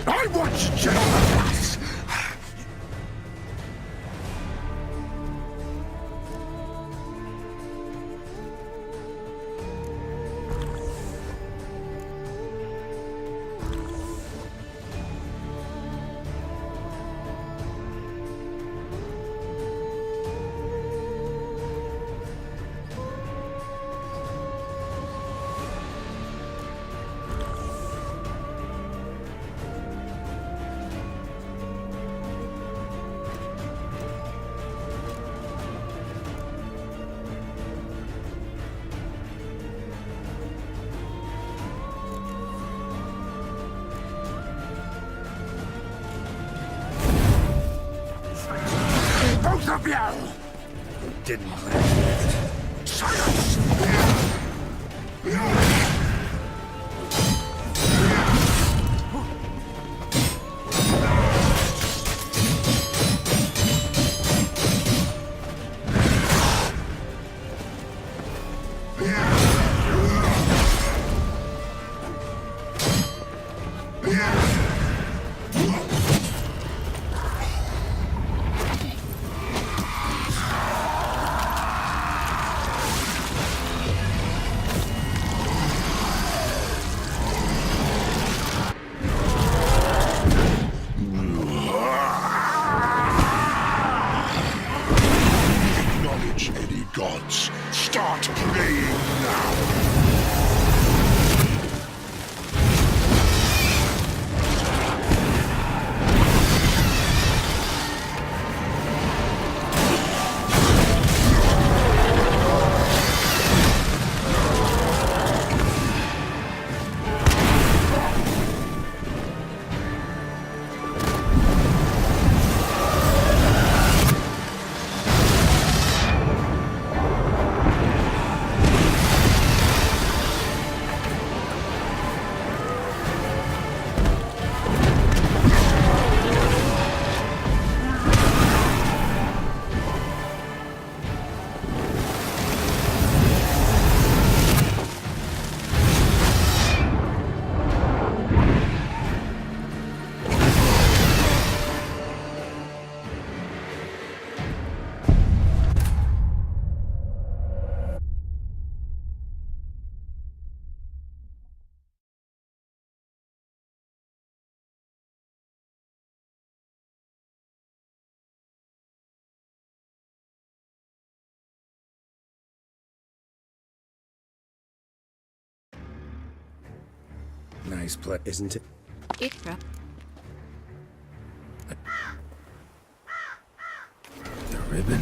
I want you to know that! Both of you! Didn't plan it. Silence! Nice play. isn't it? Ikra. The ribbon.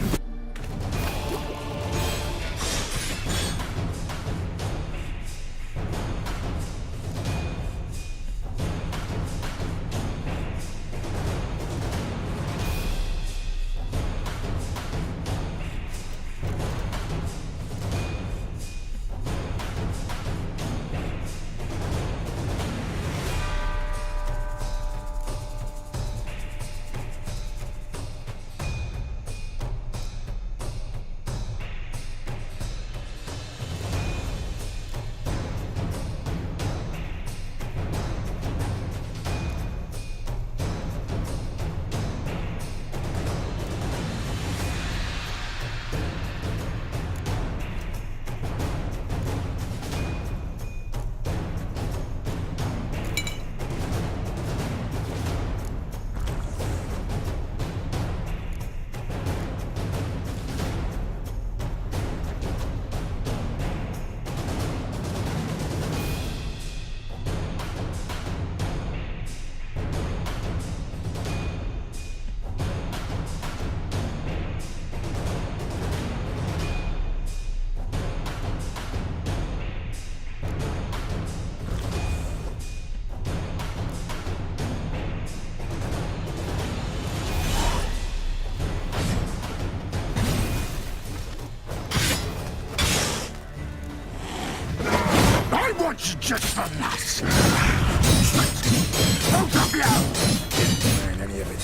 Just for nuts. Both of you! Didn't learn any of it.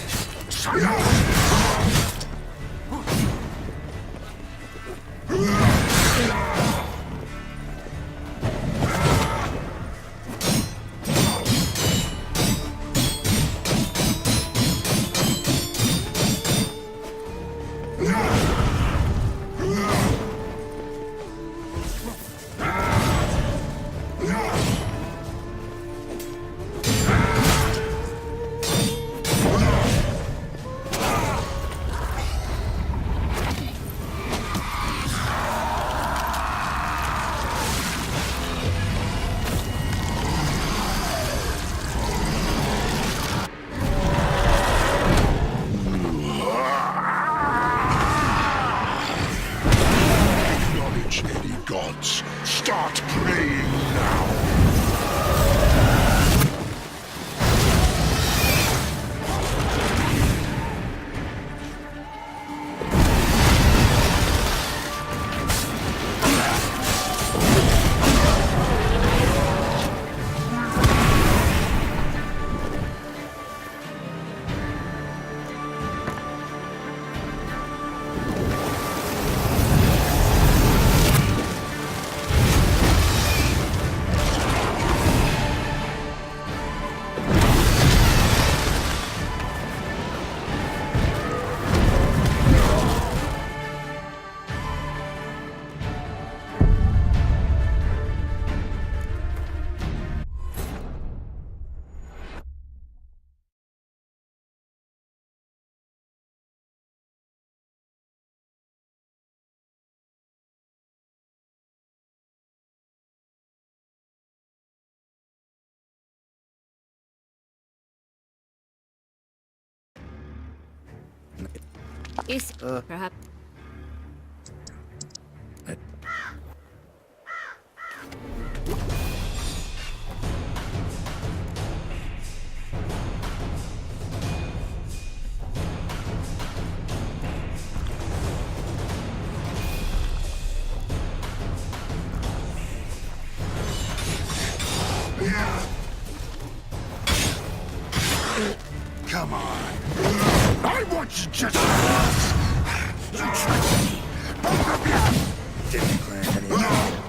Gods, start praying now. Is perhaps. Come on. I want you just once. You tricked me. Both of you. Didn't learn any of it.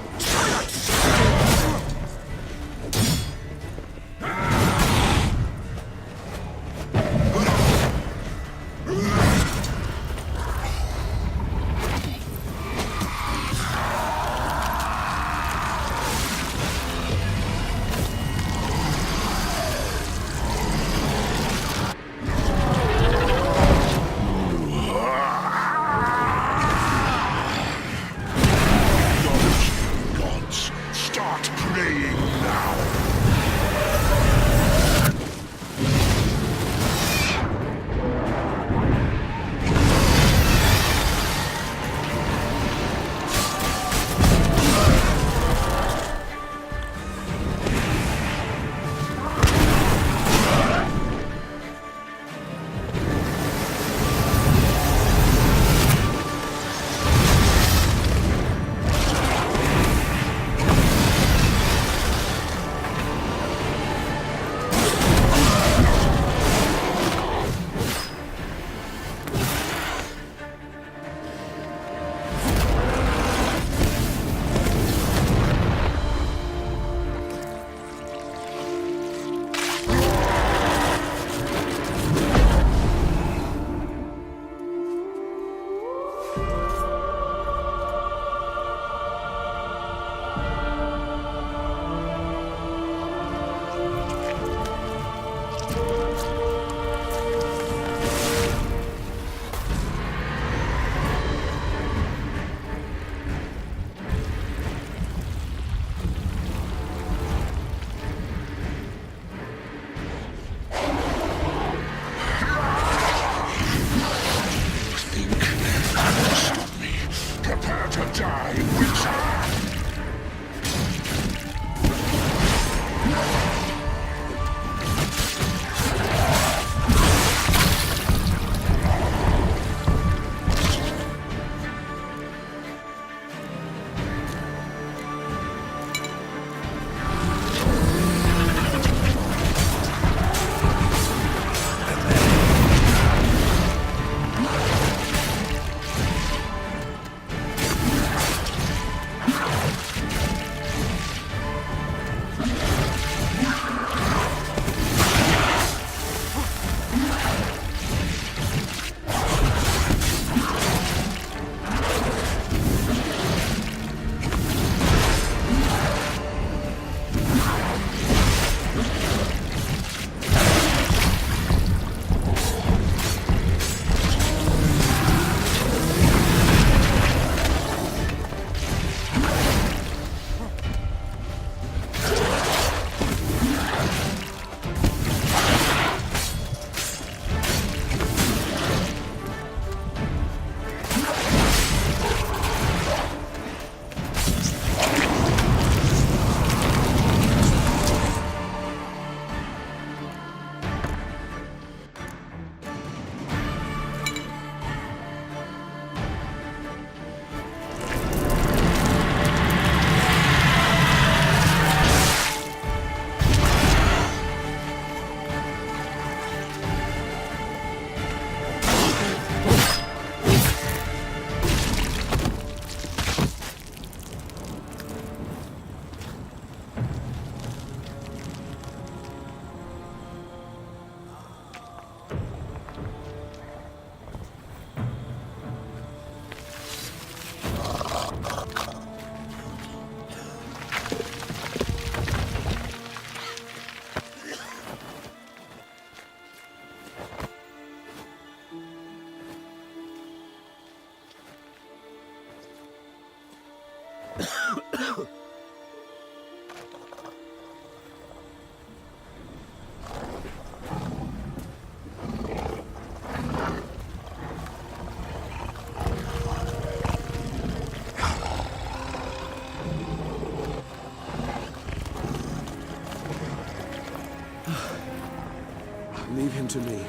Leave him to me.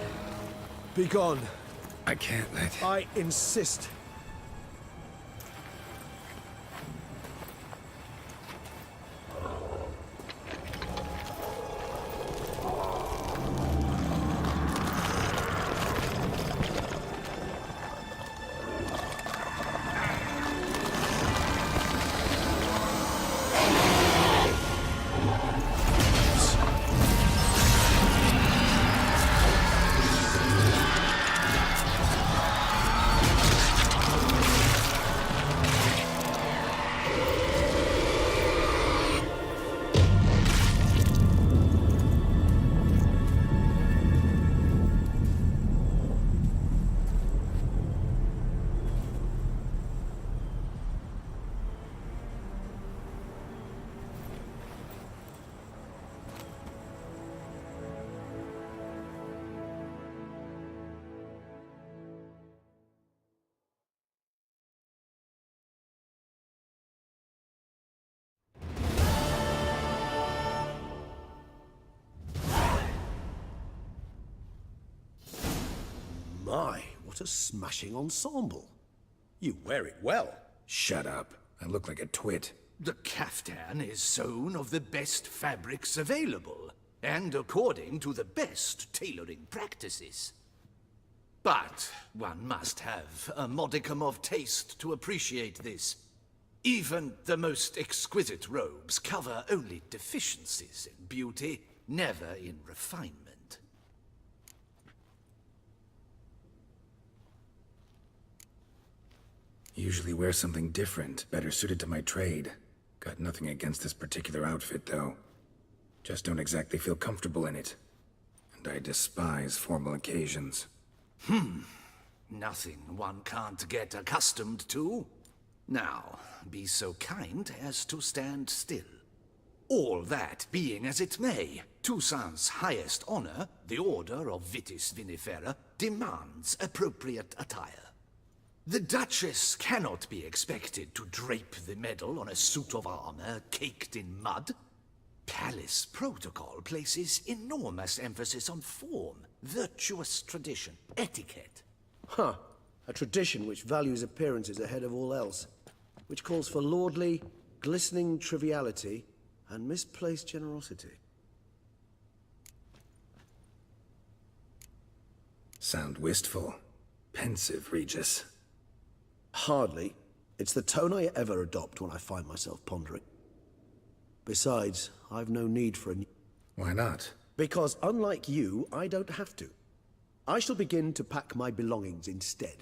Be gone. I can't let... I insist. My, what a smashing ensemble. You wear it well. Shut up. I look like a twit. The caftan is sewn of the best fabrics available, and according to the best tailoring practices. But one must have a modicum of taste to appreciate this. Even the most exquisite robes cover only deficiencies in beauty, never in refinement. Usually wear something different, better suited to my trade. Got nothing against this particular outfit, though. Just don't exactly feel comfortable in it. And I despise formal occasions. Nothing one can't get accustomed to. Now, be so kind as to stand still. All that being as it may, Toussaint's highest honor, the Order of Vitis Vinifera, demands appropriate attire. The Duchess cannot be expected to drape the medal on a suit of armor caked in mud. Palace protocol places enormous emphasis on form, virtuous tradition, etiquette. Huh. A tradition which values appearances ahead of all else. Which calls for lordly, glistening triviality and misplaced generosity. Sound wistful. Pensive, Regis. Hardly. It's the tone I ever adopt when I find myself pondering. Besides, I've no need for a new... Why not? Because unlike you, I don't have to. I shall begin to pack my belongings instead.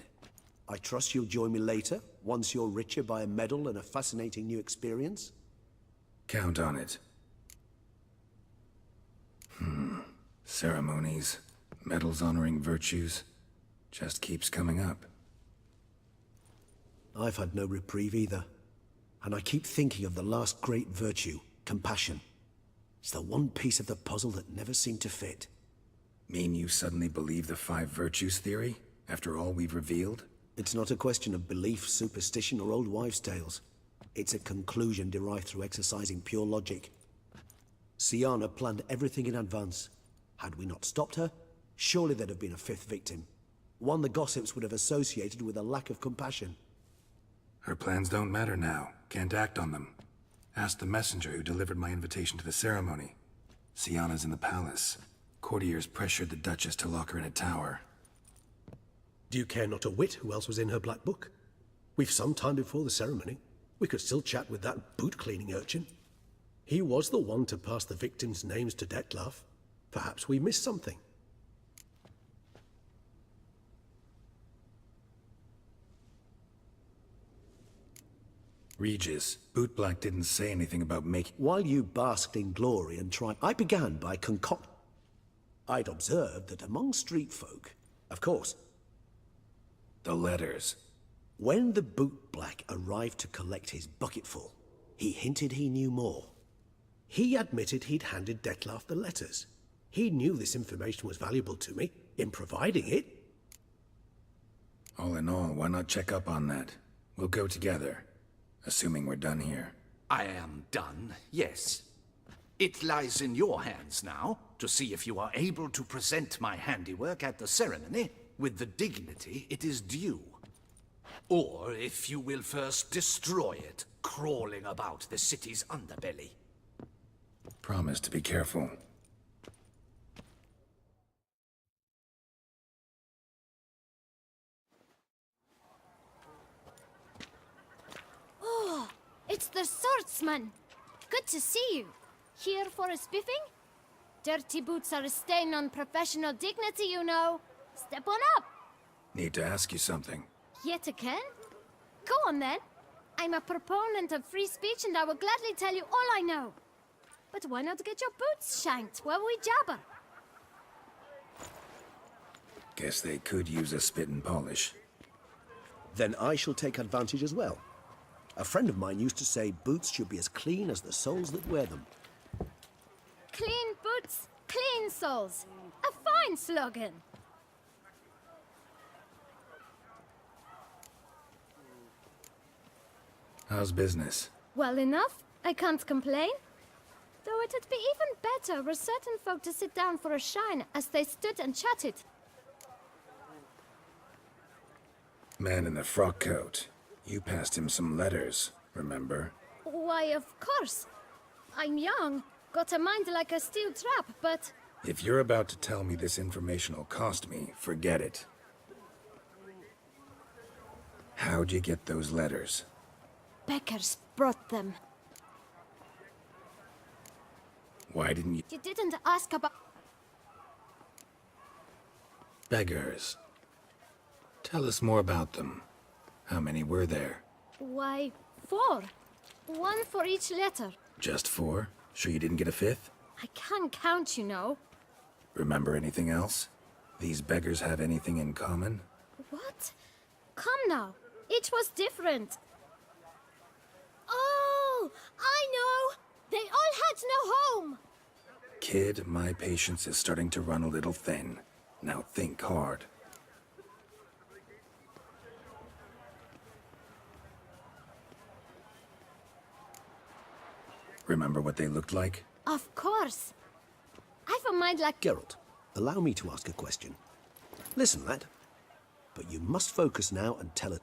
I trust you'll join me later, once you're richer by a medal and a fascinating new experience? Count on it. Ceremonies, medals honoring virtues, just keeps coming up. I've had no reprieve either. And I keep thinking of the last great virtue, compassion. It's the one piece of the puzzle that never seemed to fit. Mean you suddenly believe the 5 virtues theory, after all we've revealed? It's not a question of belief, superstition, or old wives' tales. It's a conclusion derived through exercising pure logic. Siana planned everything in advance. Had we not stopped her, surely there'd have been a 5th victim. One the gossips would have associated with a lack of compassion. Her plans don't matter now. Can't act on them. Ask the messenger who delivered my invitation to the ceremony. Siana's in the palace. Courtiers pressured the Duchess to lock her in a tower. Do you care not a whit who else was in her black book? We've some time before the ceremony. We could still chat with that boot-cleaning urchin. He was the one to pass the victims' names to Dettlaff. Perhaps we missed something. Regis, Bootblack didn't say anything about making... While you basked in glory and tried... I began by concoct... I'd observed that among street folk, of course... The letters. When the bootblack arrived to collect his bucketful, He hinted he knew more. He admitted he'd handed Dettlaff the letters. He knew this information was valuable to me in providing it. All in all, why not check up on that? We'll go together, assuming we're done here. I am done, yes. It lies in your hands now to see if you are able to present my handiwork at the ceremony with the dignity it is due. Or if you will first destroy it, crawling about the city's underbelly. Promise to be careful. Oh, it's the swordsman. Good to see you. Here for a spiffing? Dirty boots are a stain on professional dignity, you know. Step on up. Need to ask you something. Yet again? Go on then. I'm a proponent of free speech and I will gladly tell you all I know. But why not get your boots shanked while we jabber? Guess they could use a spit and polish. Then I shall take advantage as well. A friend of mine used to say boots should be as clean as the soles that wear them. Clean boots, clean soles. A fine slogan. How's business? Well enough. I can't complain. Though it'd be even better were certain folk to sit down for a shine as they stood and chatted. Man in the frock coat. You passed him some letters, remember? Why, of course. I'm young, got a mind like a steel trap, but... If you're about to tell me this information will cost me, forget it. How'd you get those letters? Beggars brought them. Why didn't you... You didn't ask about... Beggars. Tell us more about them. How many were there? Why, 4. 1 for each letter. Just 4? Sure you didn't get a 5th? I can't count, you know. Remember anything else? These beggars have anything in common? What? Come now. Each was different. Oh, I know! They all had no home! Kid, my patience is starting to run a little thin. Now think hard. Remember what they looked like? Of course. I've a mind like... Geralt, allow me to ask a question. Listen, lad. But you must focus now and tell it.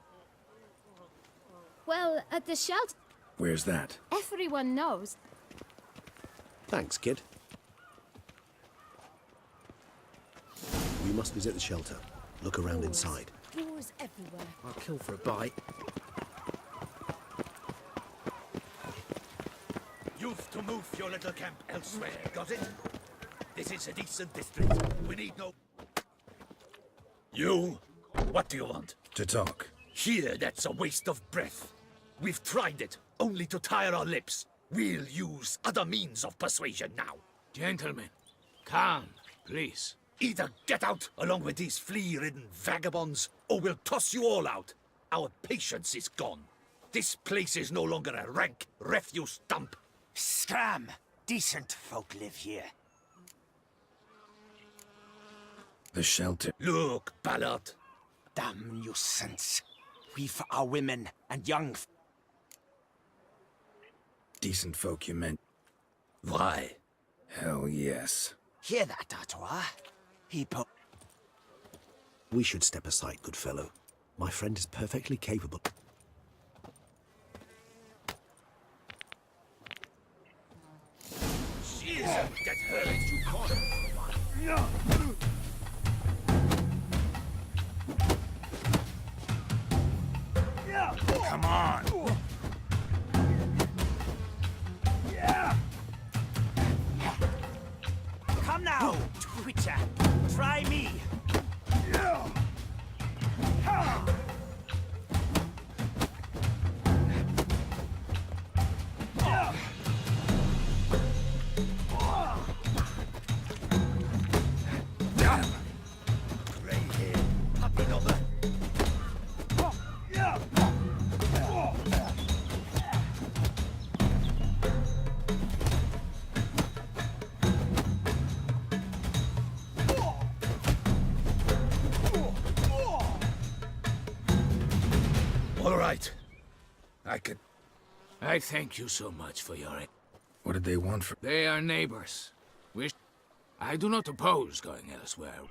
Well, at the shelter... Where's that? Everyone knows. Thanks, kid. We must visit the shelter. Look around inside. Doors everywhere. I'll kill for a bite. You've to move your little camp elsewhere, got it? This is a decent district. We need no... You? What do you want? To talk. Here, that's a waste of breath. We've tried it, only to tire our lips. We'll use other means of persuasion now. Gentlemen, calm, please. Either get out along with these flea-ridden vagabonds, or we'll toss you all out. Our patience is gone. This place is no longer a rank refuse dump. Scram! Decent folk live here. The shelter. Look, Ballard. Damn nuisance. We've our women and young... Decent folk you meant. Why? Hell yes. Hear that, Artois? He po... We should step aside, good fellow. My friend is perfectly capable. Jesus, that hurts you, Con. Come on! Come now, Twitcher. Try me. Grey hair, puppy over. right. I thank you so much for your... What did they want from... They are neighbors. I do not oppose going elsewhere.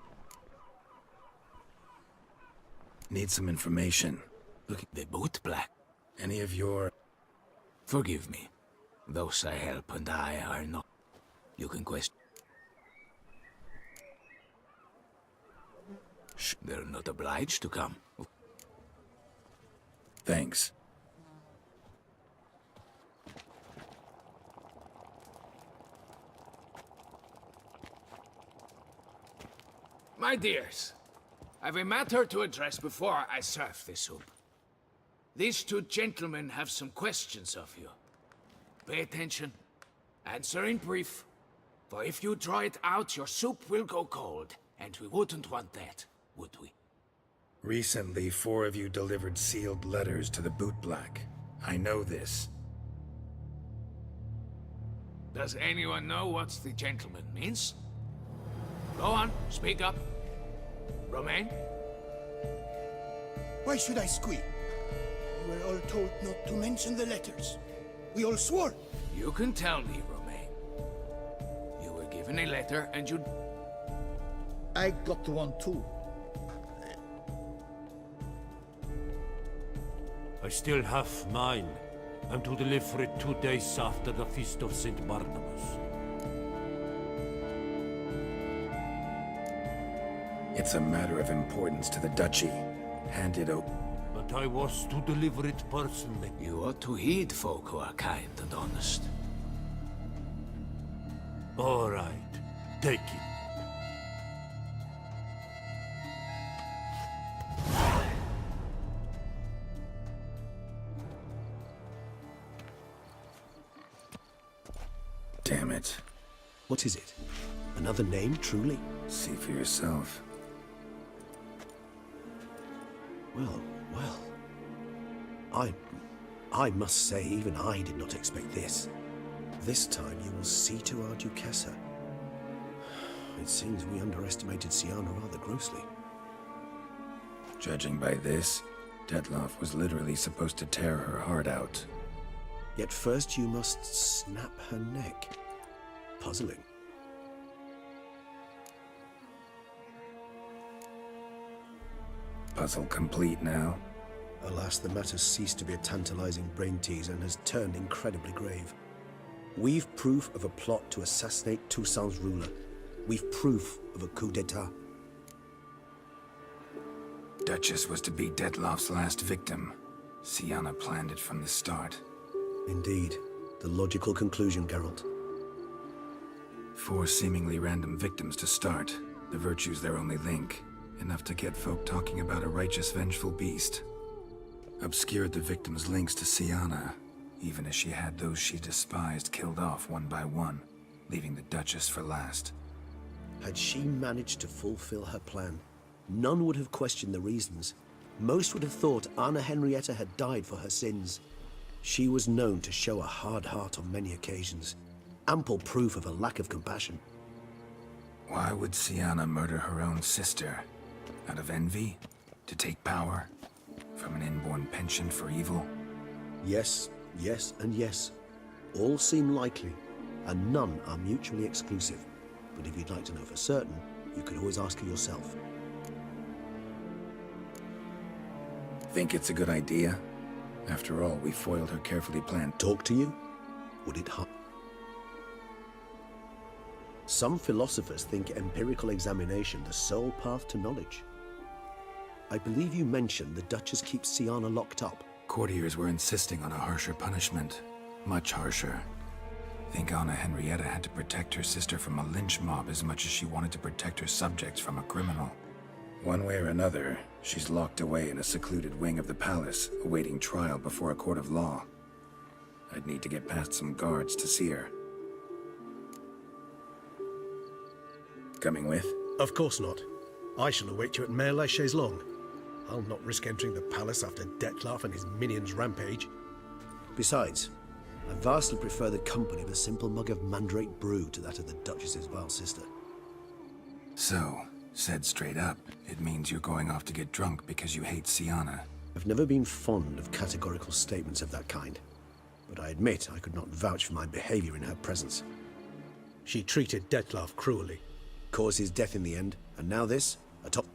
Need some information. Look, they both black. Any of your... Forgive me. Those I help and I are not. You can question. Shh, they're not obliged to come. Thanks. My dears, I've a matter to address before I serve the soup. These two gentlemen have some questions of you. Pay attention. Answer in brief. For if you draw it out, your soup will go cold. And we wouldn't want that, would we? Recently, 4 of you delivered sealed letters to the bootblack. I know this. Does anyone know what the gentleman means? Go on, speak up. Romain? Why should I squeal? We were all told not to mention the letters. We all swore. You can tell me, Romain. You were given a letter and you... I got one too. I still have mine. I'm to deliver it 2 days after the Feast of St. Barnabas. It's a matter of importance to the Duchy. Hand it over. But I was to deliver it personally. You ought to heed folk who are kind and honest. All right. Take it. Damn it. What is it? Another name, truly? See for yourself. Well. I must say, even I did not expect this. This time you will see to our Duchessa. It seems we underestimated Sienna rather grossly. Judging by this, Detloff was literally supposed to tear her heart out. Yet first you must snap her neck. Puzzling. Puzzle complete now. Alas, the matter ceased to be a tantalizing brain tease and has turned incredibly grave. We've proof of a plot to assassinate Toussaint's ruler. We've proof of a coup d'etat. Duchess was to be Detloff's last victim. Sienna planned it from the start. Indeed. The logical conclusion, Geralt. 4 seemingly random victims to start. The virtue's their only link. Enough to get folk talking about a righteous, vengeful beast. Obscured the victims' links to Sienna, even as she had those she despised killed off one by one, leaving the Duchess for last. Had she managed to fulfill her plan, none would have questioned the reasons. Most would have thought Anna Henrietta had died for her sins. She was known to show a hard heart on many occasions. Ample proof of a lack of compassion. Why would Sienna murder her own sister? Out of envy? To take power? From an inborn penchant for evil? Yes, and yes. All seem likely, and none are mutually exclusive. But if you'd like to know for certain, you can always ask her yourself. Think it's a good idea? After all, we foiled her carefully planned... Talk to you? Would it harm? Some philosophers think empirical examination the sole path to knowledge. I believe you mentioned the Duchess keeps Sienna locked up. Courtiers were insisting on a harsher punishment. Much harsher. Think Anna Henrietta had to protect her sister from a lynch mob as much as she wanted to protect her subjects from a criminal. One way or another, she's locked away in a secluded wing of the palace, awaiting trial before a court of law. I'd need to get past some guards to see her. Coming with? Of course not. I shall await you at Mare la Chaise-Longue. I'll not risk entering the palace after Detloff and his minions rampage. Besides, I vastly prefer the company of a simple mug of mandrake brew to that of the Duchess's vile sister. So, said straight up, it means you're going off to get drunk because you hate Sienna. I've never been fond of categorical statements of that kind, but I admit I could not vouch for my behavior in her presence. She treated Dettlaff cruelly. Caused his death in the end, and now this, atop...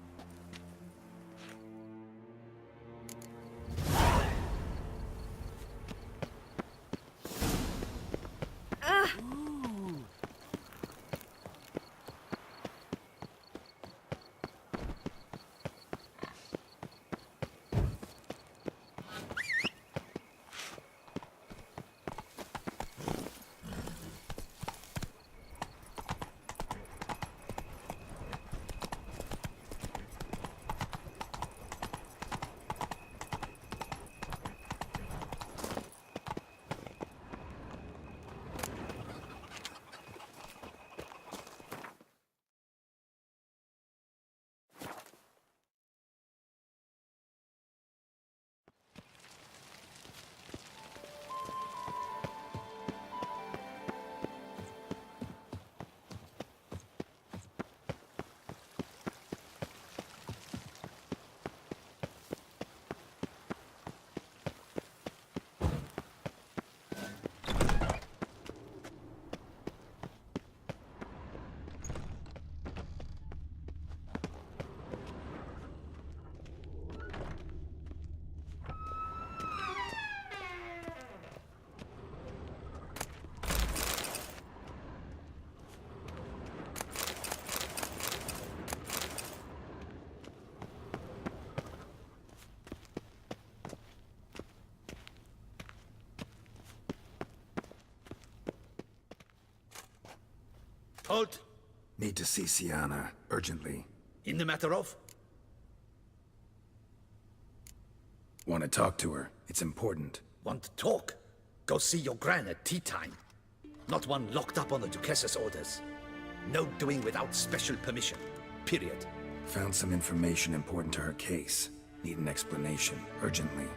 Halt! Need to see Sienna, urgently. In the matter of? Want to talk to her. It's important. Want to talk? Go see your gran at tea time. Not one locked up on the Duchess's orders. No doing without special permission. Period. Found some information important to her case. Need an explanation, urgently.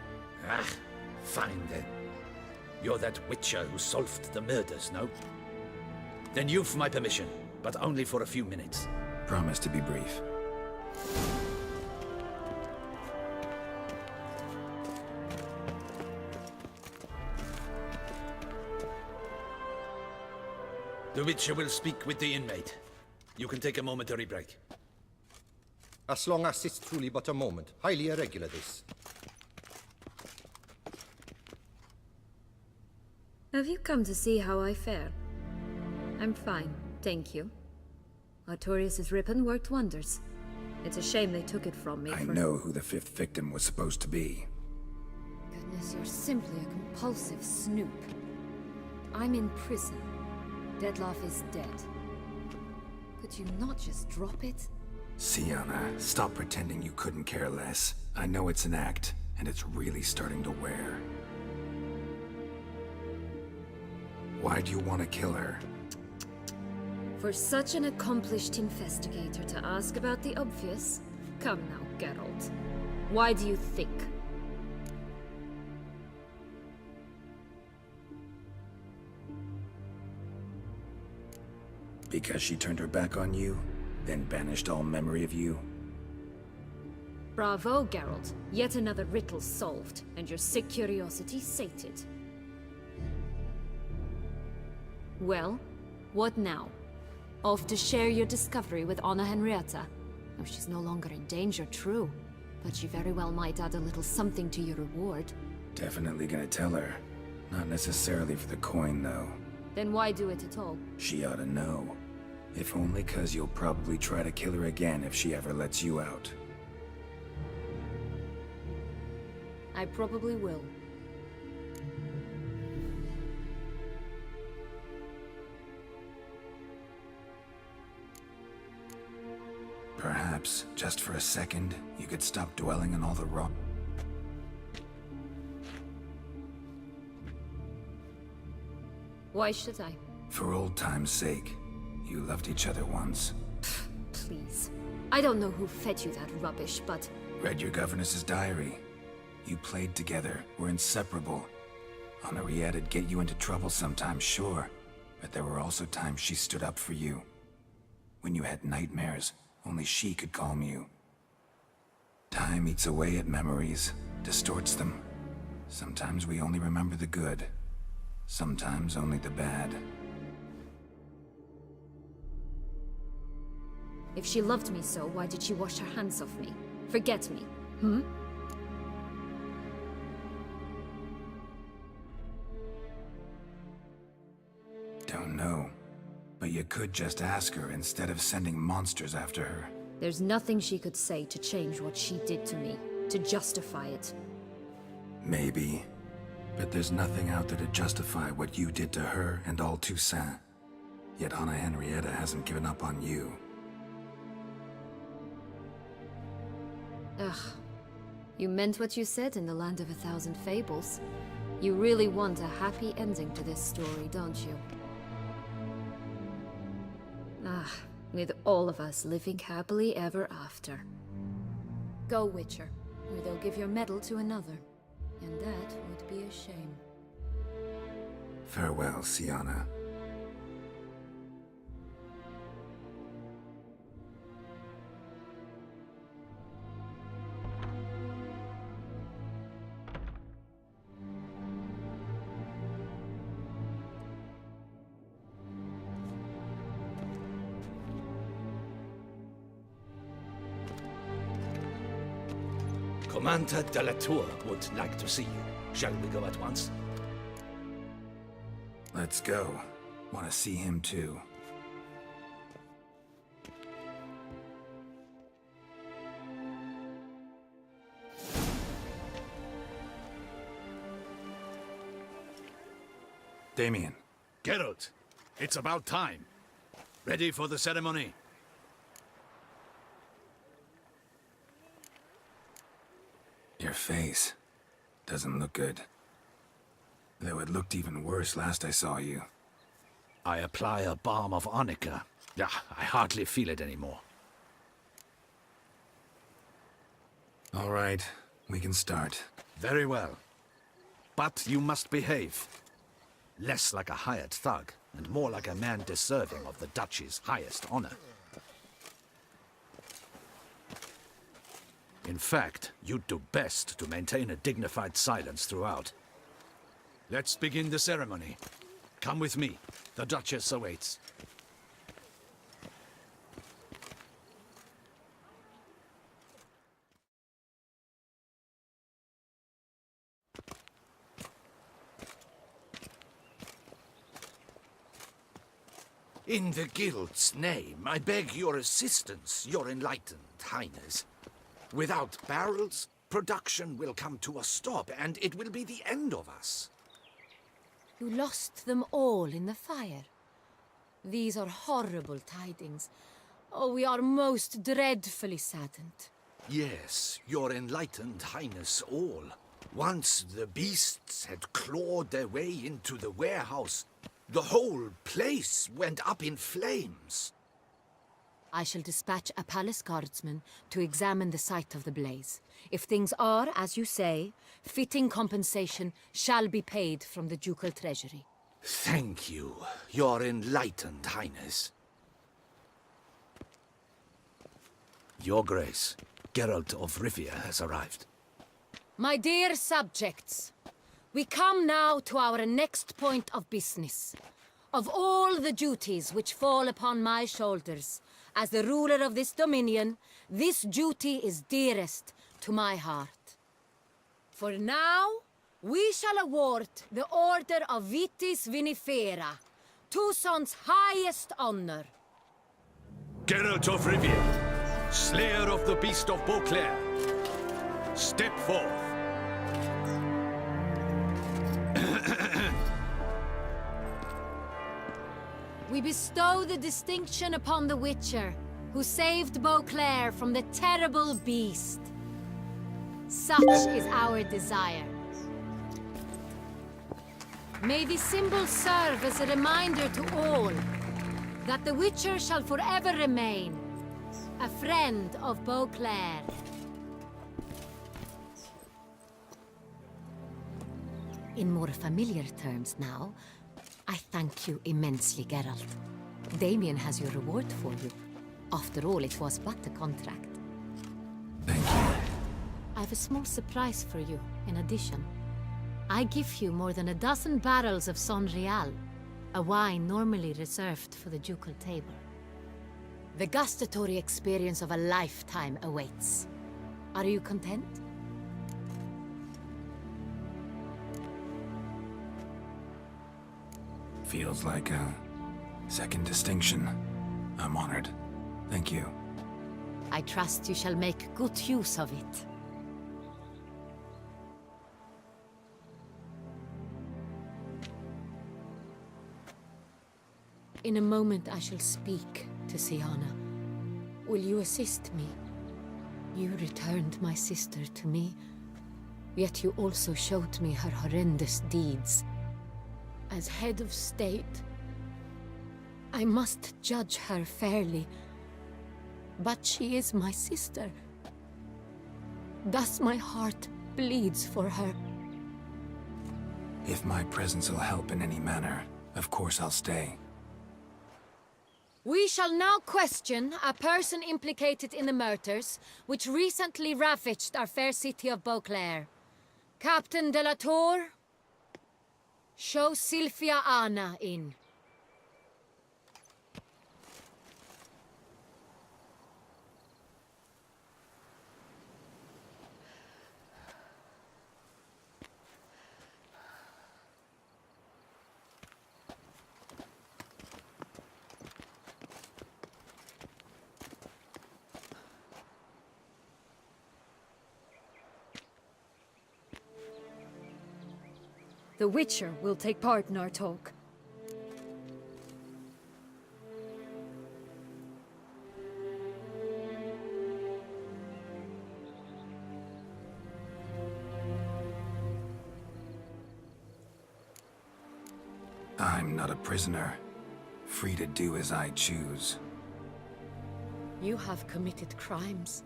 Ah, fine then. You're that witcher who solved the murders, no? Then you've my permission, but only for a few minutes. Promise to be brief. The Witcher will speak with the inmate. You can take a momentary break. As long as it's truly but a moment. Highly irregular, this. Have you come to see how I fare? I'm fine, thank you. Artorius' ribbon worked wonders. It's a shame they took it from me. I know who the fifth victim was supposed to be. Goodness, you're simply a compulsive snoop. I'm in prison. Dettlaff is dead. Could you not just drop it? Sienna, stop pretending you couldn't care less. I know it's an act, and it's really starting to wear. Why do you want to kill her? For such an accomplished investigator to ask about the obvious? Come now, Geralt. Why do you think? Because she turned her back on you, then banished all memory of you? Bravo, Geralt. Yet another riddle solved, and your sick curiosity sated. Well, what now? Off to share your discovery with Anna Henrietta? Oh, she's no longer in danger, true. But she very well might add a little something to your reward. Definitely gonna tell her. Not necessarily for the coin, though. Then why do it at all? She ought to know. If only 'cause you'll probably try to kill her again if she ever lets you out. I probably will. Perhaps, just for a second, you could stop dwelling on all the wrong... Why should I? For old time's sake. You loved each other once. Please. I don't know who fed you that rubbish, but... Read your governess's diary. You played together, were inseparable. Henriette'd get you into trouble sometimes, sure. But there were also times she stood up for you. When you had nightmares, only she could calm you. Time eats away at memories. distorts them. Sometimes we only remember the good. Sometimes only the bad. If she loved me so, why did she wash her hands off me? Forget me, hmm? Don't know. But you could just ask her instead of sending monsters after her. There's nothing she could say to change what she did to me, to justify it. Maybe. But there's nothing out there to justify what you did to her and all Toussaint. Yet Anna Henrietta hasn't given up on you. Ugh. You meant what you said in the Land of 1,000 Fables. You really want a happy ending to this story, don't you? Ah, with all of us living happily ever after. Go, Witcher, or they'll give your medal to another. And that would be a shame. Farewell, Sienna. Commander de la Tour would like to see you. Shall we go at once? Let's go. Want to see him too. Damien. Geralt, it's about time. Ready for the ceremony? Your face doesn't look good. Though it looked even worse last I saw you. I apply a balm of arnica. Yeah, I hardly feel it anymore. All right, we can start. Very well. But you must behave. Less like a hired thug, and more like a man deserving of the Duchy's highest honor. In fact, you'd do best to maintain a dignified silence throughout. Let's begin the ceremony. Come with me. The Duchess awaits. In the Guild's name, I beg your assistance, your enlightened highness. Without barrels, production will come to a stop, and it will be the end of us. You lost them all in the fire. These are horrible tidings. Oh, we are most dreadfully saddened. Yes, your enlightened highness all. Once the beasts had clawed their way into the warehouse, the whole place went up in flames. I shall dispatch a palace guardsman to examine the site of the blaze. If things are, as you say, fitting compensation shall be paid from the ducal treasury. Thank you, your enlightened highness. Your Grace, Geralt of Rivia has arrived. My dear subjects, we come now to our next point of business. Of all the duties which fall upon my shoulders, as the ruler of this dominion, this duty is dearest to my heart. For now, we shall award the Order of Vitis Vinifera, Toussaint's highest honor. Geralt of Rivia, slayer of the beast of Beauclair, step forth. We bestow the distinction upon the Witcher, who saved Beauclair from the terrible beast. Such is our desire. May this symbol serve as a reminder to all that the Witcher shall forever remain a friend of Beauclair. In more familiar terms now, I thank you immensely, Geralt. Damien has your reward for you. After all, it was but a contract. Thank you. I have a small surprise for you, in addition. I give you more than a dozen barrels of Son Real, a wine normally reserved for the ducal table. The gustatory experience of a lifetime awaits. Are you content? Feels like a second distinction. I'm honored. Thank you. I trust you shall make good use of it. In a moment I shall speak to Siana. Will you assist me? You returned my sister to me, yet you also showed me her horrendous deeds. As head of state, I must judge her fairly. But she is my sister. Thus my heart bleeds for her. If my presence will help in any manner, of course I'll stay. We shall now question a person implicated in the murders which recently ravaged our fair city of Beauclair. Captain de la Tour, show Sylvia Anna in. The Witcher will take part in our talk. I'm not a prisoner, free to do as I choose. You have committed crimes.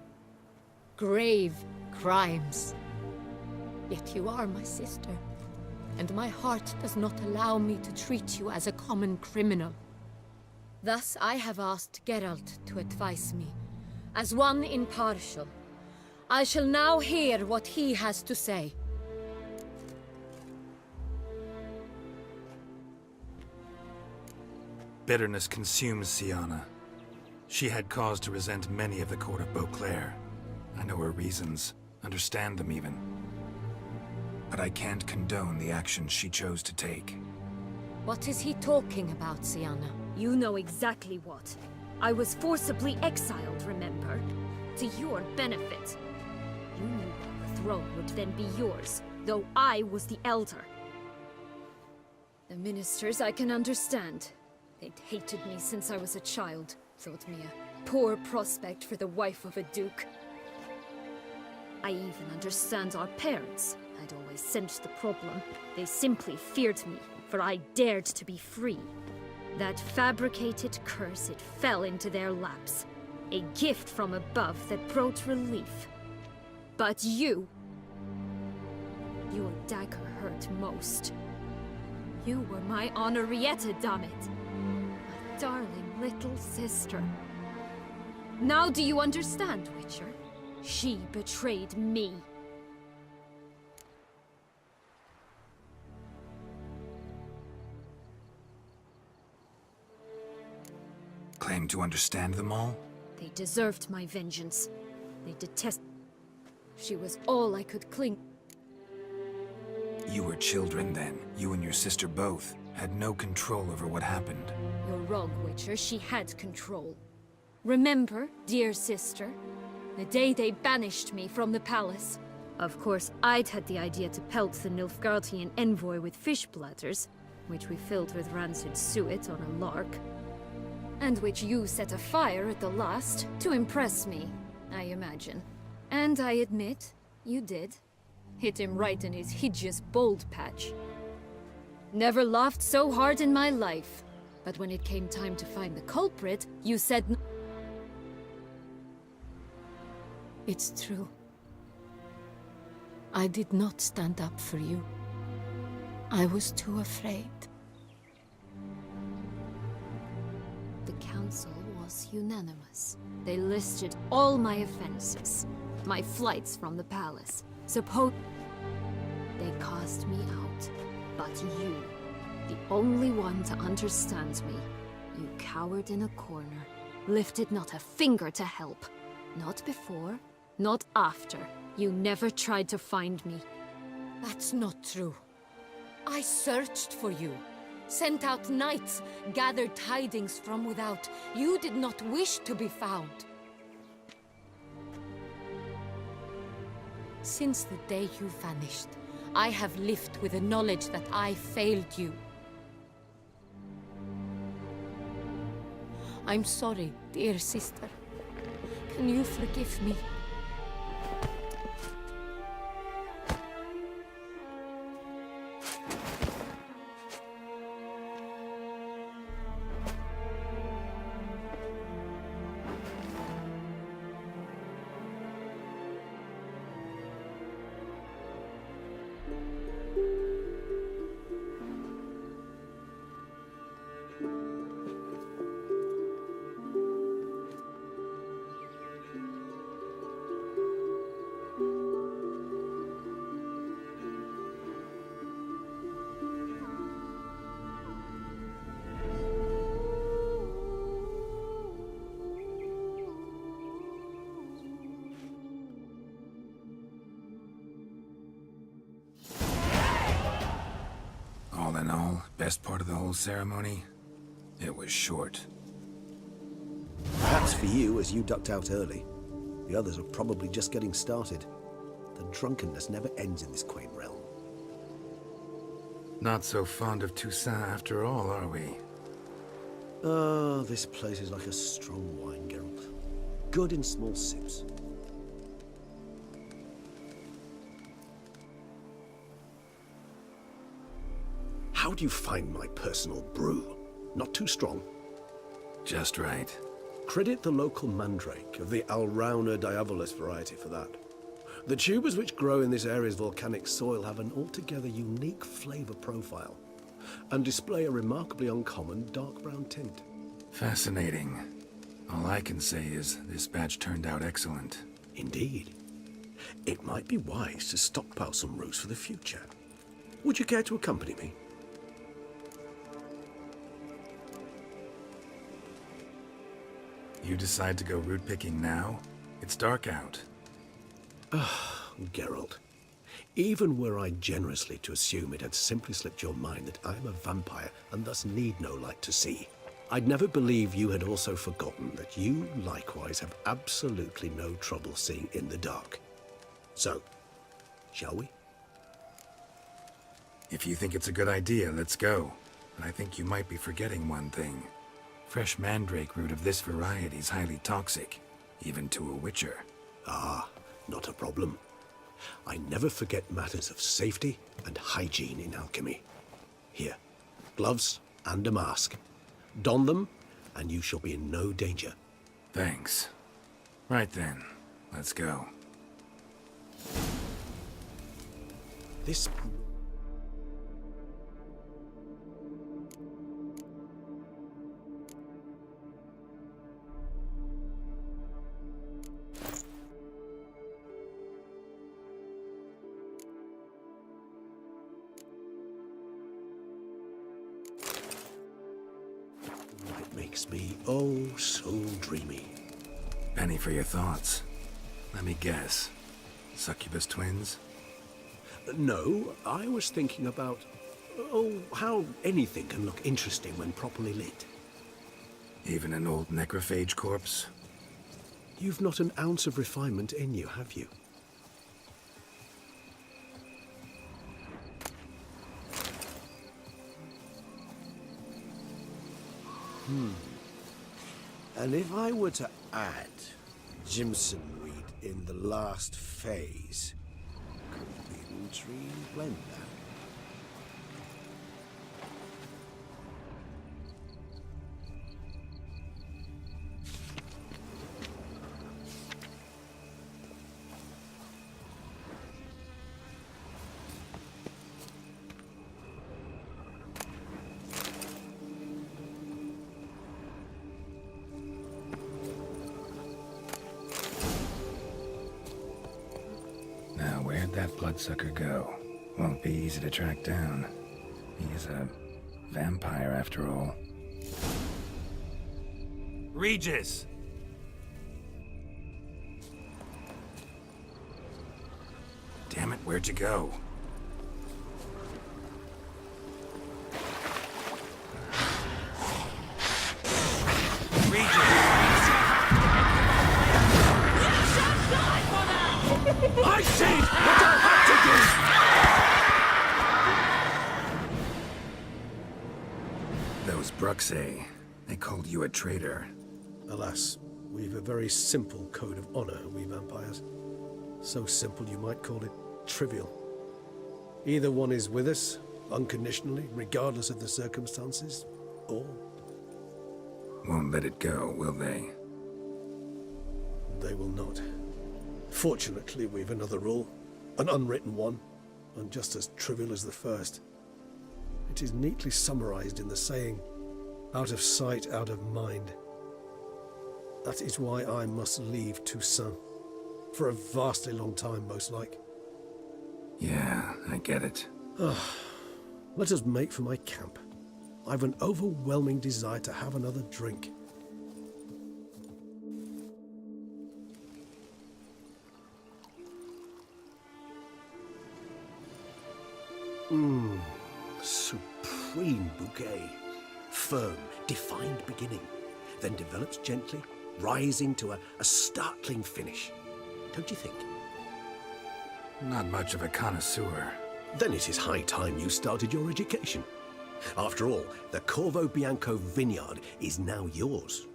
Grave crimes. Yet you are my sister. And my heart does not allow me to treat you as a common criminal. Thus I have asked Geralt to advise me, as one impartial. I shall now hear what he has to say. Bitterness consumes Siana. She had cause to resent many of the court of Beauclair. I know her reasons, understand them even. But I can't condone the actions she chose to take. What is he talking about, Siana? You know exactly what. I was forcibly exiled, remember? To your benefit. You knew the throne would then be yours, though I was the elder. The ministers I can understand. They'd hated me since I was a child. Thought me a poor prospect for the wife of a duke. I even understand our parents. I'd always sensed the problem. They simply feared me, for I dared to be free. That fabricated curse, it fell into their laps. A gift from above that brought relief. But you... Your dagger hurt most. You were my Henrietta, damn it. My darling little sister. Now do you understand, Witcher? She betrayed me. Claim to understand them all? They deserved my vengeance. They detest... She was all I could cling... You were children then. You and your sister both had no control over what happened. You're wrong, Witcher. She had control. Remember, dear sister, the day they banished me from the palace? Of course, I'd had the idea to pelt the Nilfgaardian envoy with fish bladders, which we filled with rancid suet on a lark. And which you set afire at the last, to impress me, I imagine. And I admit, you did. Hit him right in his hideous bald patch. Never laughed so hard in my life. But when it came time to find the culprit, you said It's true. I did not stand up for you. I was too afraid. The council was unanimous. They listed all my offenses. My flights from the palace. Suppose they cast me out. But you, the only one to understand me, you cowered in a corner, lifted not a finger to help. Not before, not after. You never tried to find me. That's not true. I searched for you, sent out knights, gathered tidings from without. You did not wish to be found. Since the day you vanished, I have lived with the knowledge that I failed you. I'm sorry, dear sister. Can you forgive me? All in all, best part of the whole ceremony? It was short. Perhaps for you, as you ducked out early. The others are probably just getting started. The drunkenness never ends in this quaint realm. Not so fond of Toussaint after all, are we? Oh, this place is like a strong wine, Geralt. Good in small sips. How do you find my personal brew? Not too strong? Just right. Credit the local mandrake of the Alrauna diabolus variety for that. The tubers which grow in this area's volcanic soil have an altogether unique flavor profile and display a remarkably uncommon dark brown tint. Fascinating. All I can say is this batch turned out excellent. Indeed. It might be wise to stockpile some roots for the future. Would you care to accompany me? You decide to go root picking now? It's dark out. Geralt, even were I generously to assume it had simply slipped your mind that I am a vampire and thus need no light to see, I'd never believe you had also forgotten that you likewise have absolutely no trouble seeing in the dark. So, shall we? If you think it's a good idea, let's go. But I think you might be forgetting one thing. Fresh mandrake root of this variety is highly toxic, even to a witcher. Ah, not a problem. I never forget matters of safety and hygiene in alchemy. Here, gloves and a mask. Don them, and you shall be in no danger. Thanks. Right then, let's go. This... makes me oh so dreamy. Penny for your thoughts. Let me guess. Succubus twins? No, I was thinking about, how anything can look interesting when properly lit. Even an old necrophage corpse? You've not an ounce of refinement in you, have you? And if I were to add Jimson weed in the last phase, could be an intriguing blend that. Where'd that bloodsucker go? Won't be easy to track down. He is a vampire after all. Regis! Damn it, where'd you go? I see what I have to do! Those Bruxae, they called you a traitor. Alas, we've a very simple code of honor, we vampires. So simple you might call it trivial. Either one is with us, unconditionally, regardless of the circumstances, or... Won't let it go, will they? They will not. Fortunately, we've another rule, an unwritten one, and just as trivial as the first. It is neatly summarized in the saying, out of sight, out of mind. That is why I must leave Toussaint. For a vastly long time, most like. Yeah, I get it. Let us make for my camp. I've an overwhelming desire to have another drink. Supreme bouquet. Firm, defined beginning, then develops gently, rising to a startling finish. Don't you think? Not much of a connoisseur. Then it is high time you started your education. After all, the Corvo Bianco vineyard is now yours.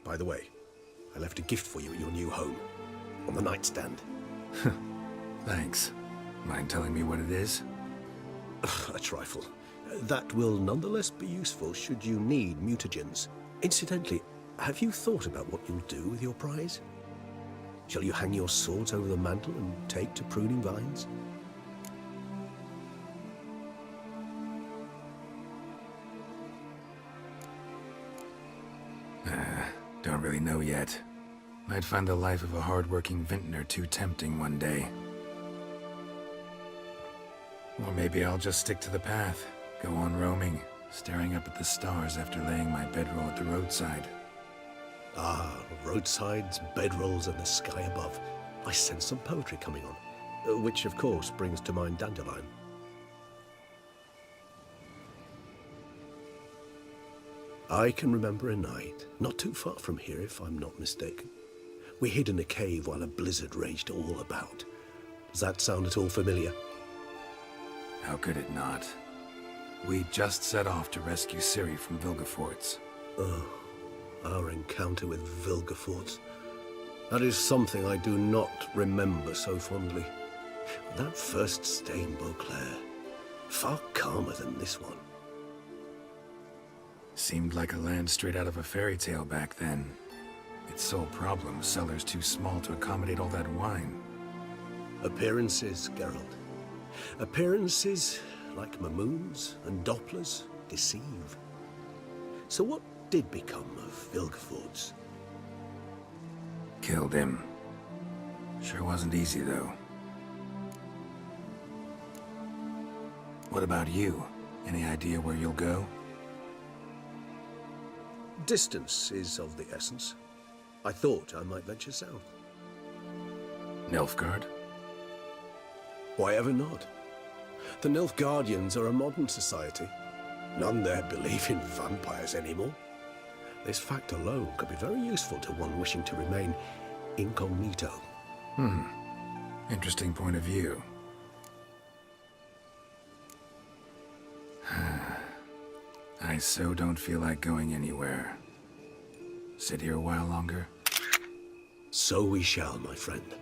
By the way, I left a gift for you at your new home, on the nightstand. Thanks. Mind telling me what it is? A trifle. That will nonetheless be useful should you need mutagens. Incidentally, have you thought about what you'll do with your prize? Shall you hang your swords over the mantle and take to pruning vines? Don't really know yet. Might find the life of a hard-working vintner too tempting one day. Or maybe I'll just stick to the path, go on roaming, staring up at the stars after laying my bedroll at the roadside. Ah, roadsides, bedrolls, and the sky above. I sense some poetry coming on, which of course brings to mind Dandelion. I can remember a night, not too far from here if I'm not mistaken. We hid in a cave while a blizzard raged all about. Does that sound at all familiar? How could it not? We just set off to rescue Ciri from Vilgefortz. Oh, our encounter with Vilgefortz. That is something I do not remember so fondly. That first stay in Beauclair, far calmer than this one. Seemed like a land straight out of a fairy tale back then. Its sole problem, cellars too small to accommodate all that wine. Appearances, Geralt. Appearances, like Mamoons and Dopplers, deceive. So what did become of Vilgefortz? Killed him. Sure wasn't easy, though. What about you? Any idea where you'll go? Distance is of the essence. I thought I might venture south. Nilfgaard? Why ever not? The Nilfgaardians are a modern society. None there believe in vampires anymore. This fact alone could be very useful to one wishing to remain incognito. Interesting point of view. I so don't feel like going anywhere. Sit here a while longer? So we shall, my friend.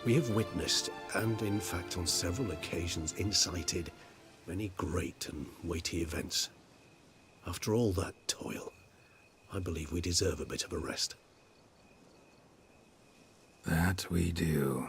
We have witnessed, and in fact on several occasions incited, many great and weighty events. After all that toil, I believe we deserve a bit of a rest. That we do.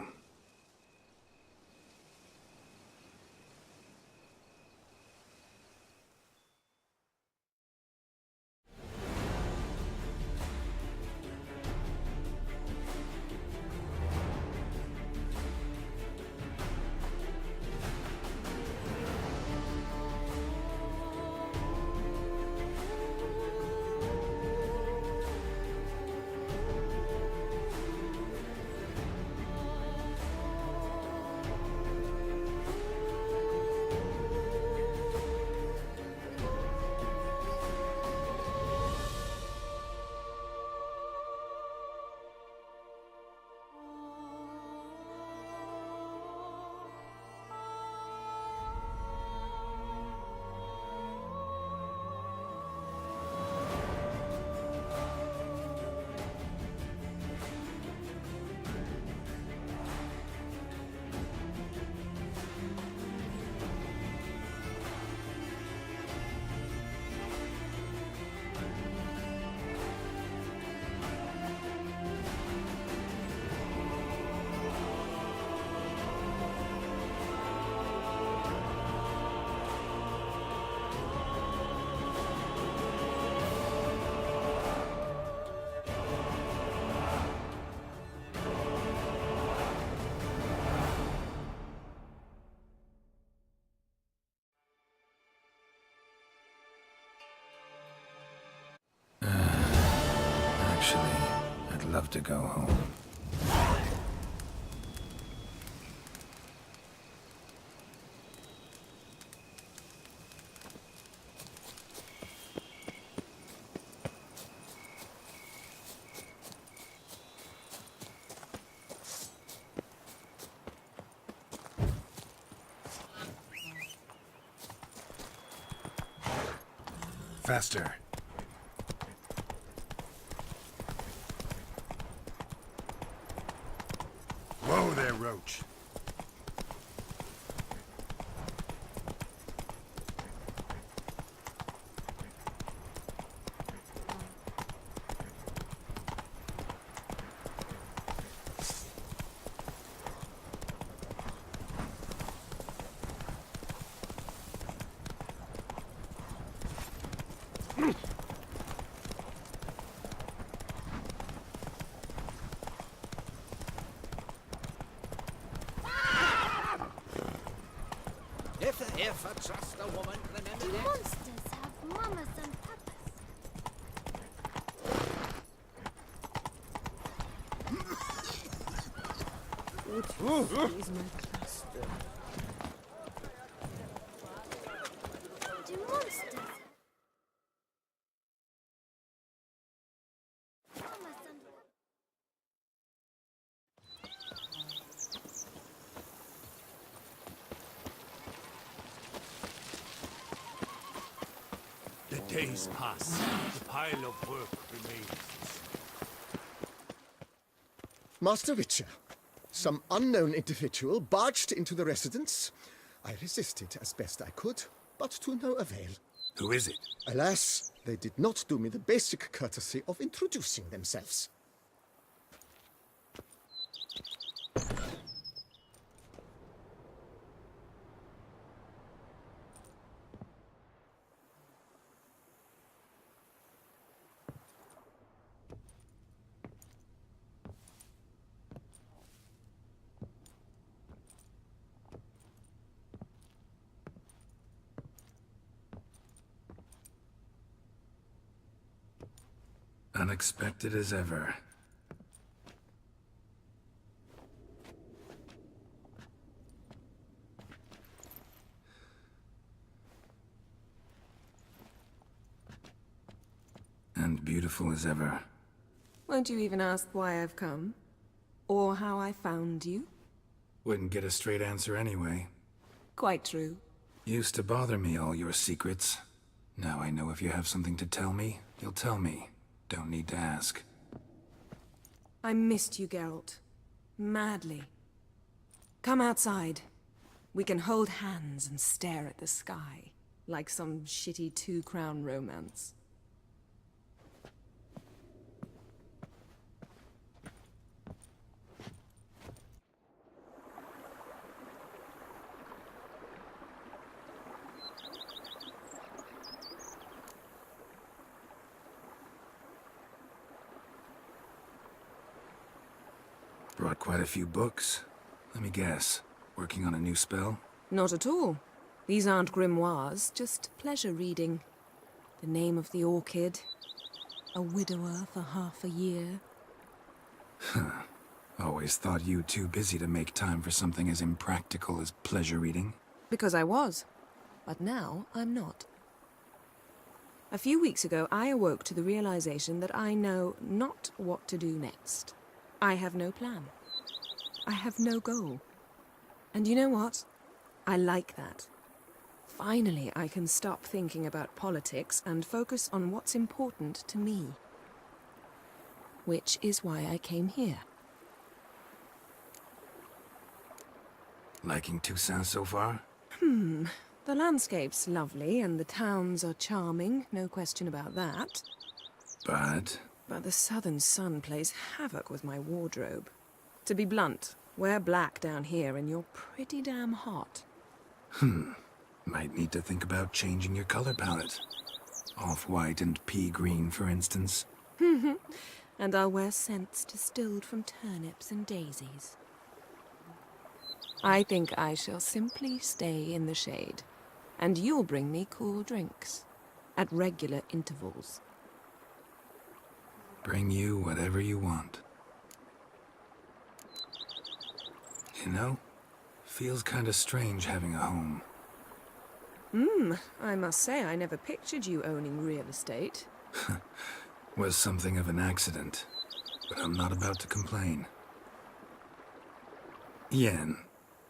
love to go home. Faster. Whoa there, Roach. If just a woman, remember Do that? monsters have mamas and papas? He's my cluster. Do monsters have mamas and The days pass. The pile of work remains. Master Witcher, some unknown individual barged into the residence. I resisted as best I could, but to no avail. Who is it? Alas, they did not do me the basic courtesy of introducing themselves. Unexpected as ever. And beautiful as ever. Won't you even ask why I've come? Or how I found you? Wouldn't get a straight answer anyway. Quite true. Used to bother me, all your secrets. Now I know if you have something to tell me, you'll tell me. Don't need to ask. I missed you, Geralt. Madly. Come outside. We can hold hands and stare at the sky, like some shitty two-crown romance. Brought quite a few books. Let me guess. Working on a new spell? Not at all. These aren't grimoires, just pleasure reading. The Name of the Orchid. A widower for half a year. Huh. Always thought you too busy to make time for something as impractical as pleasure reading. Because I was. But now I'm not. A few weeks ago, I awoke to the realization that I know not what to do next. I have no plan. I have no goal. And you know what? I like that. Finally, I can stop thinking about politics and focus on what's important to me. Which is why I came here. Liking Toussaint so far? The landscape's lovely and the towns are charming, no question about that. But the southern sun plays havoc with my wardrobe. To be blunt, wear black down here and you're pretty damn hot. Might need to think about changing your color palette. Off-white and pea green, for instance. And I'll wear scents distilled from turnips and daisies. I think I shall simply stay in the shade. And you'll bring me cool drinks. At regular intervals. Bring you whatever you want. You know, feels kinda strange having a home. I must say I never pictured you owning real estate. Was something of an accident, but I'm not about to complain. Yen,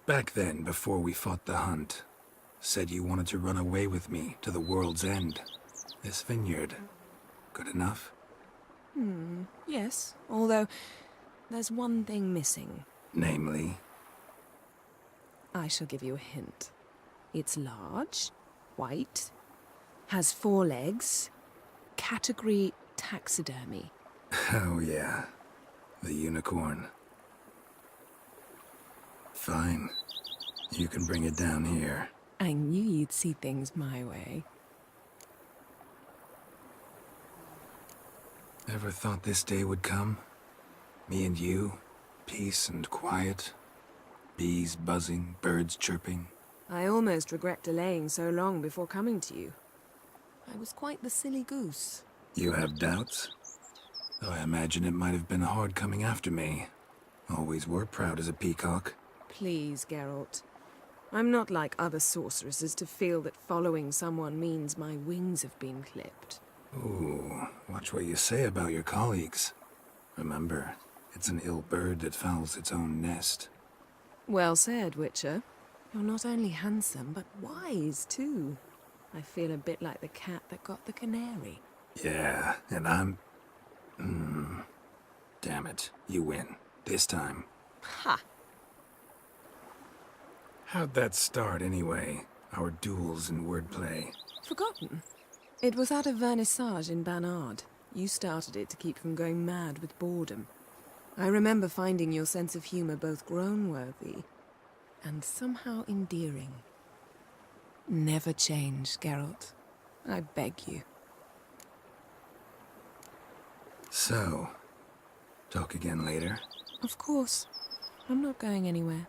back then, before we fought the hunt, said you wanted to run away with me to the world's end. This vineyard, good enough? Yes, although there's one thing missing. Namely? I shall give you a hint. It's large, white, has 4 legs, category taxidermy. Oh yeah, the unicorn. Fine, you can bring it down here. I knew you'd see things my way. Ever thought this day would come? Me and you, peace and quiet, bees buzzing, birds chirping. I almost regret delaying so long before coming to you. I was quite the silly goose. You have doubts? Though I imagine it might have been hard coming after me. Always were proud as a peacock. Please, Geralt. I'm not like other sorceresses to feel that following someone means my wings have been clipped. Ooh, watch what you say about your colleagues. Remember, it's an ill bird that fouls its own nest. Well said, Witcher. You're not only handsome, but wise, too. I feel a bit like the cat that got the canary. Yeah, and I'm... Damn it, you win. This time. Ha! How'd that start, anyway? Our duels and wordplay. Forgotten. It was at a vernissage in Banard. You started it to keep from going mad with boredom. I remember finding your sense of humor both groan-worthy and somehow endearing. Never change, Geralt. I beg you. So, talk again later? Of course. I'm not going anywhere.